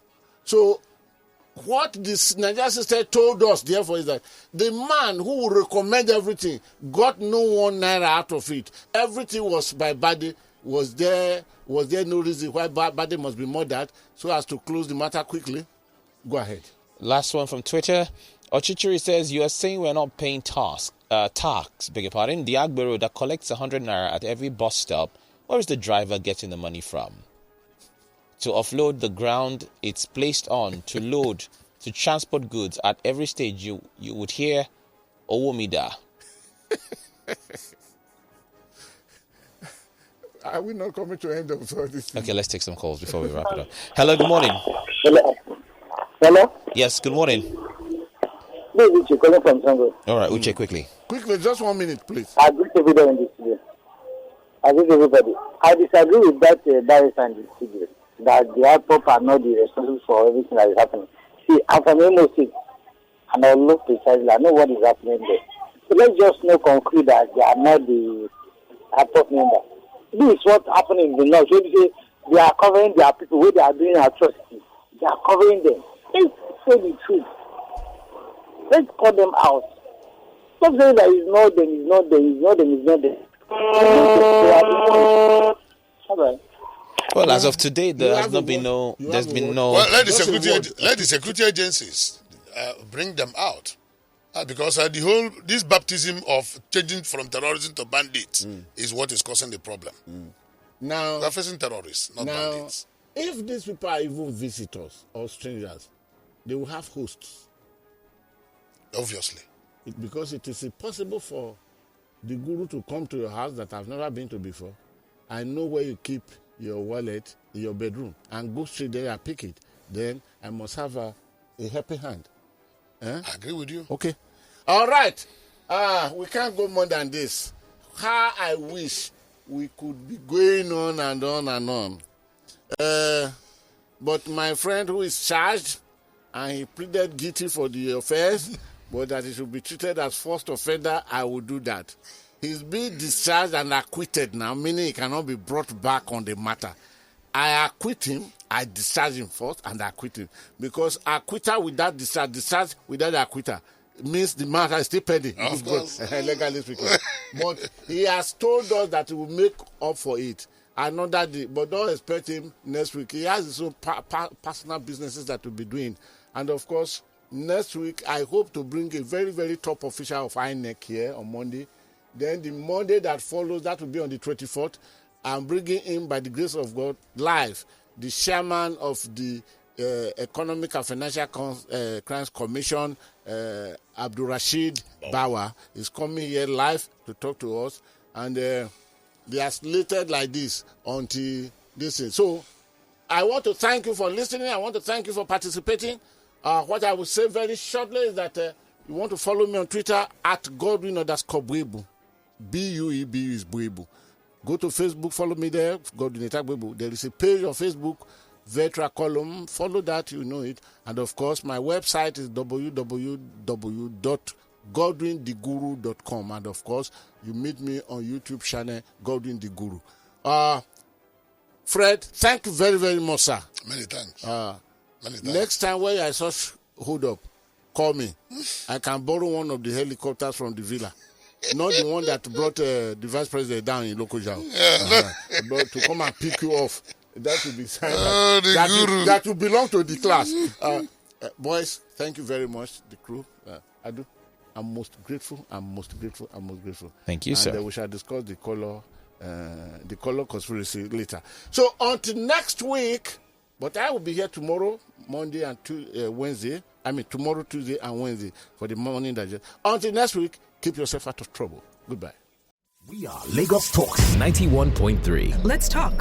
Speaker 4: So what this Nigerian sister told us, therefore, is that the man who would recommend everything got no 1 naira out of it. Everything was by Bade. Was there no reason why Bade must be murdered so as to close the matter quickly? Go ahead.
Speaker 3: Last one from Twitter. Ochichiri says, you are saying we're not paying tax, beg your pardon. The Agbero that collects 100 naira at every bus stop, where is the driver getting the money from? To offload the ground it's placed on, to load, to transport goods at every stage, you would hear Owomida.
Speaker 4: Are we not coming to end of all this?
Speaker 3: Okay, let's take some calls before we wrap it up. Hello, good morning.
Speaker 5: Hello?
Speaker 3: Yes, good morning.
Speaker 5: This is Uche calling from Sango.
Speaker 3: All right, Uche, quickly.
Speaker 4: Quickly, just 1 minute, please.
Speaker 5: I agree with everybody in this studio. I agree with everybody. I disagree with that barrister in the studio, that the airport are not the responsible for everything that is happening. See, I'm from Imo State, and I look precisely. I know what is happening there. So let's just not conclude that they are not the airport member. This is what happened in the north. When you say they are covering their people, where they are doing atrocities, they are covering them. Let's say the truth. Let's call them out. Stop saying that it's not them, it's not them, it's not them, it's not them. All right.
Speaker 3: Well, as of today, there's been no.
Speaker 2: Well, let the security agencies bring them out, because this baptism of changing from terrorism to bandits is what is causing the problem.
Speaker 4: Now,
Speaker 2: we're facing terrorists, not bandits.
Speaker 4: If these people are even visitors or strangers, they will have hosts.
Speaker 2: Obviously,
Speaker 4: because it is impossible for the guru to come to your house that I've never been to before. I know where you keep your wallet in your bedroom and go straight there and pick it. Then I must have a helping hand.
Speaker 2: I agree with you.
Speaker 4: Okay. All right. We can't go more than this. How I wish we could be going on and on and on. But my friend who is charged, and he pleaded guilty for the offense, but that he should be treated as first offender, I will do that. He's being discharged and acquitted now, meaning he cannot be brought back on the matter. I acquit him, I discharge him first, and I acquit him. Because acquitter without discharge without acquitter means the matter is still pending.
Speaker 2: Of course.
Speaker 4: Legally speaking. But he has told us that he will make up for it another day. But don't expect him next week. He has his own personal businesses that he'll be doing. And of course, next week, I hope to bring a very, very top official of INEC here on Monday. Then the Monday that follows, that will be on the 24th. I'm bringing in, by the grace of God, live, the chairman of the Economic and Financial Crimes Commission, Abdul Rashid Bawa, is coming here live to talk to us. And they are slated like this until this is. So I want to thank you for listening. I want to thank you for participating. What I will say very shortly is that you want to follow me on Twitter at Godwin_Buebu. B-U-E-B-U is Buebu. Go to Facebook, follow me there, Godwin Buebu. There is a page on Facebook, Vetra Column. Follow that, you know it. And of course, my website is www.godwintheguru.com. And of course, you meet me on YouTube channel, Godwin the Guru. Fred, thank you very, very much, sir.
Speaker 2: Many thanks.
Speaker 4: Next time when I saw hold up, call me. I can borrow one of the helicopters from the villa. Not the one that brought the vice president down in Lokoja. But to come and pick you off. That will be that will belong to the class. Boys, thank you very much, the crew. I'm most grateful.
Speaker 3: Thank you, sir.
Speaker 4: And we shall discuss the color conspiracy later. So until next week, but I will be here tomorrow, Monday and Wednesday. Tomorrow, Tuesday and Wednesday for the morning digest. Until next week, keep yourself out of trouble. Goodbye.
Speaker 1: We are Lagos Talks 91.3.
Speaker 6: Let's talk.